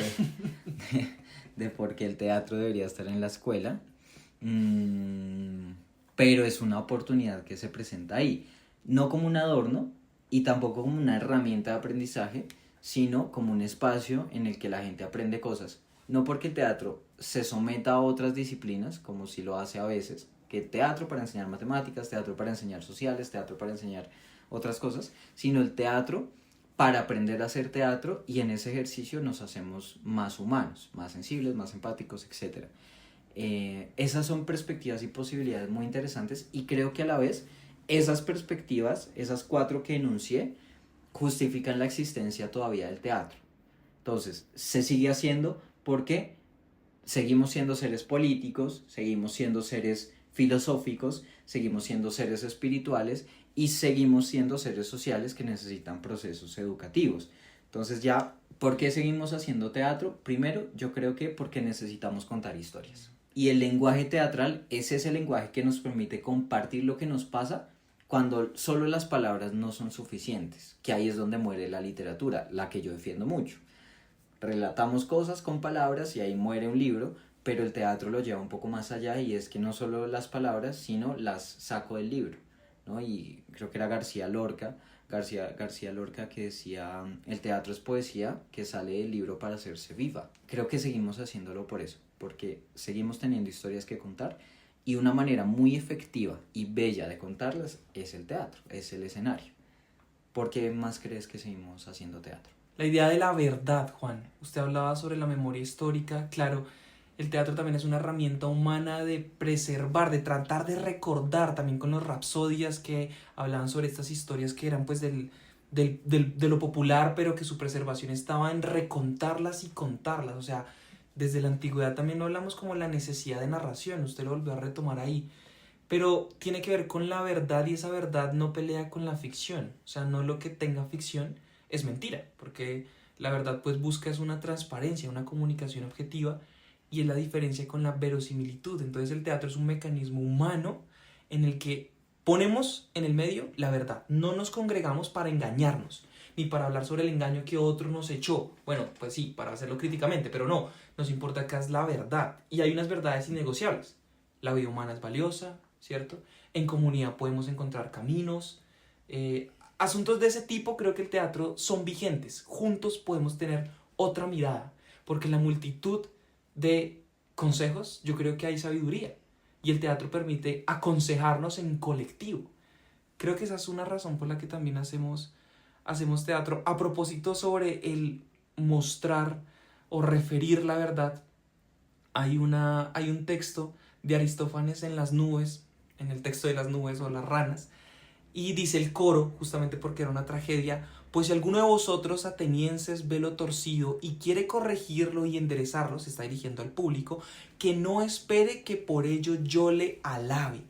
de por qué el teatro debería estar en la escuela. Mm, pero es una oportunidad que se presenta ahí, no como un adorno y tampoco como una herramienta de aprendizaje, sino como un espacio en el que la gente aprende cosas. No porque el teatro se someta a otras disciplinas, como si lo hace a veces, que teatro para enseñar matemáticas, teatro para enseñar sociales, teatro para enseñar otras cosas, sino el teatro para aprender a hacer teatro, y en ese ejercicio nos hacemos más humanos, más sensibles, más empáticos, etcétera. Esas son perspectivas y posibilidades muy interesantes, y creo que a la vez esas perspectivas, esas cuatro que enuncié, justifican la existencia todavía del teatro. Entonces, se sigue haciendo porque seguimos siendo seres políticos, seguimos siendo seres filosóficos, seguimos siendo seres espirituales y seguimos siendo seres sociales que necesitan procesos educativos. Entonces ya, ¿por qué seguimos haciendo teatro? Primero, yo creo que porque necesitamos contar historias. Y el lenguaje teatral es ese lenguaje que nos permite compartir lo que nos pasa cuando solo las palabras no son suficientes, que ahí es donde muere la literatura, la que yo defiendo mucho. Relatamos cosas con palabras y ahí muere un libro, pero el teatro lo lleva un poco más allá, y es que no solo las palabras, sino las saco del libro, ¿no? Y creo que era García Lorca que decía, el teatro es poesía que sale del libro para hacerse viva. Creo que seguimos haciéndolo por eso, porque seguimos teniendo historias que contar, y una manera muy efectiva y bella de contarlas es el teatro, es el escenario. ¿Por qué más crees que seguimos haciendo teatro? La idea de la verdad, Juan. Usted hablaba sobre la memoria histórica. Claro, el teatro también es una herramienta humana de preservar, de tratar de recordar, también con los rapsodias que hablaban sobre estas historias que eran pues de lo popular, pero que su preservación estaba en recontarlas y contarlas. O sea, desde la antigüedad también no hablamos como la necesidad de narración, usted lo volvió a retomar ahí. Pero tiene que ver con la verdad, y esa verdad no pelea con la ficción. O sea, no lo que tenga ficción es mentira, porque la verdad pues busca es una transparencia, una comunicación objetiva, y es la diferencia con la verosimilitud. Entonces el teatro es un mecanismo humano en el que ponemos en el medio la verdad. No nos congregamos para engañarnos, ni para hablar sobre el engaño que otro nos echó. Bueno, pues sí, para hacerlo críticamente, pero no, nos importa acá es la verdad. Y hay unas verdades innegociables. La vida humana es valiosa, ¿cierto? En comunidad podemos encontrar caminos. Asuntos de ese tipo creo que el teatro son vigentes. Juntos podemos tener otra mirada, porque en la multitud de consejos yo creo que hay sabiduría, y el teatro permite aconsejarnos en colectivo. Creo que esa es una razón por la que también hacemos teatro. A propósito sobre el mostrar o referir la verdad, hay un texto de Aristófanes en las nubes, en el texto de las nubes o las ranas, y dice el coro, justamente porque era una tragedia: pues si alguno de vosotros atenienses ve lo torcido y quiere corregirlo y enderezarlo, se está dirigiendo al público, que no espere que por ello yo le alabe.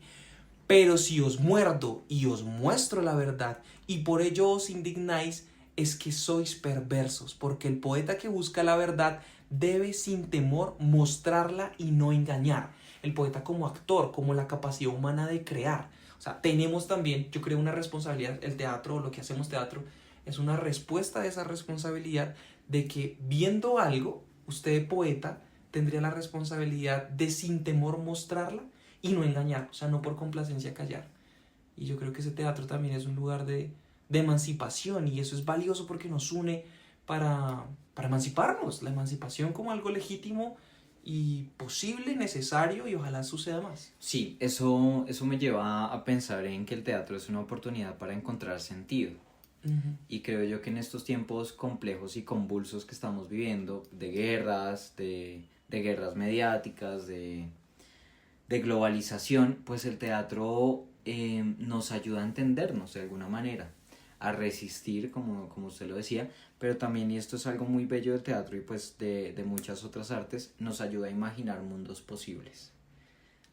Pero si os muerdo y os muestro la verdad, y por ello os indignáis, es que sois perversos, porque el poeta que busca la verdad debe sin temor mostrarla y no engañar. El poeta como actor, como la capacidad humana de crear. O sea, tenemos también, yo creo, una responsabilidad. El teatro, lo que hacemos teatro, es una respuesta a esa responsabilidad de que viendo algo, usted poeta tendría la responsabilidad de sin temor mostrarla y no engañar, o sea, no por complacencia callar. Y yo creo que ese teatro también es un lugar de emancipación, y eso es valioso porque nos une para emanciparnos, la emancipación como algo legítimo y posible, necesario, y ojalá suceda más. Sí, eso me lleva a pensar en que el teatro es una oportunidad para encontrar sentido. Uh-huh. Y creo yo que en estos tiempos complejos y convulsos que estamos viviendo, de guerras, de guerras mediáticas, de globalización, pues el teatro nos ayuda a entendernos de alguna manera, a resistir, como usted lo decía, pero también, y esto es algo muy bello del teatro y pues de muchas otras artes, nos ayuda a imaginar mundos posibles,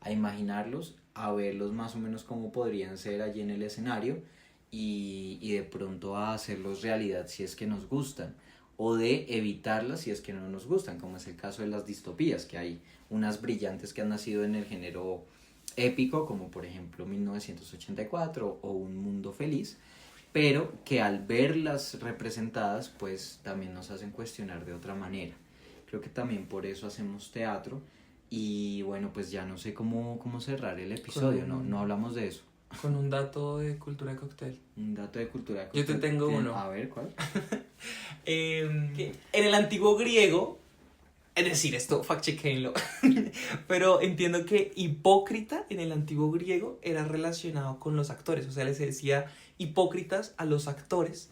a imaginarlos, a verlos más o menos como podrían ser allí en el escenario, y de pronto a hacerlos realidad si es que nos gustan, o de evitarlas si es que no nos gustan, como es el caso de las distopías, que hay unas brillantes que han nacido en el género épico, como por ejemplo 1984 o Un Mundo Feliz, pero que al verlas representadas pues también nos hacen cuestionar de otra manera. Creo que también por eso hacemos teatro, Y bueno, pues ya no sé cómo cerrar el episodio, Con- no hablamos de eso. Con un dato de cultura de cóctel. Un dato de cultura. Yo te tengo uno. A ver, ¿cuál? Que en el antiguo griego, es decir, esto fact-chequenlo, pero entiendo que hipócrita en el antiguo griego era relacionado con los actores, o sea, les decía hipócritas a los actores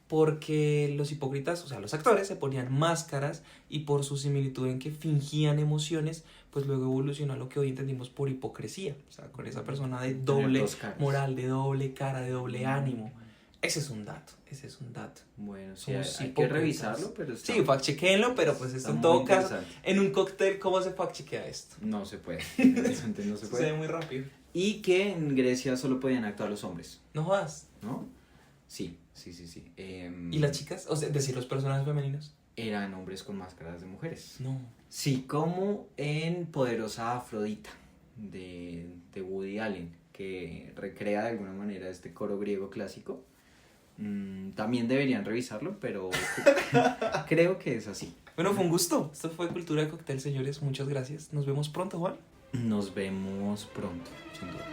porque los hipócritas, o sea, los actores se ponían máscaras y por su similitud en que fingían emociones, pues luego evolucionó a lo que hoy entendimos por hipocresía, o sea, con esa persona de Tener doble dos caras. moral, de doble cara, de doble ánimo. Ese es un dato, ese es un dato. Bueno, sí, hay Somos que hipócritas. revisarlo, pero está, Sí, fact-chequenlo, pero pues esto está en muy todo caso, interesante. en un cóctel, ¿cómo se fact-chequea esto? No se puede, realmente no se Se ve puede. muy rápido. Y que en Grecia solo podían actuar los hombres, No jodas. ¿no? Sí. ¿Y las chicas? O sea, decir los personajes femeninos. Eran hombres con máscaras de mujeres. No. Sí, como en Poderosa Afrodita de Woody Allen, que recrea de alguna manera este coro griego clásico. También deberían revisarlo, pero creo que es así. Bueno, fue un gusto. Esto fue Cultura de Cóctel, señores. Muchas gracias. Nos vemos pronto, Juan. Nos vemos pronto, sin duda.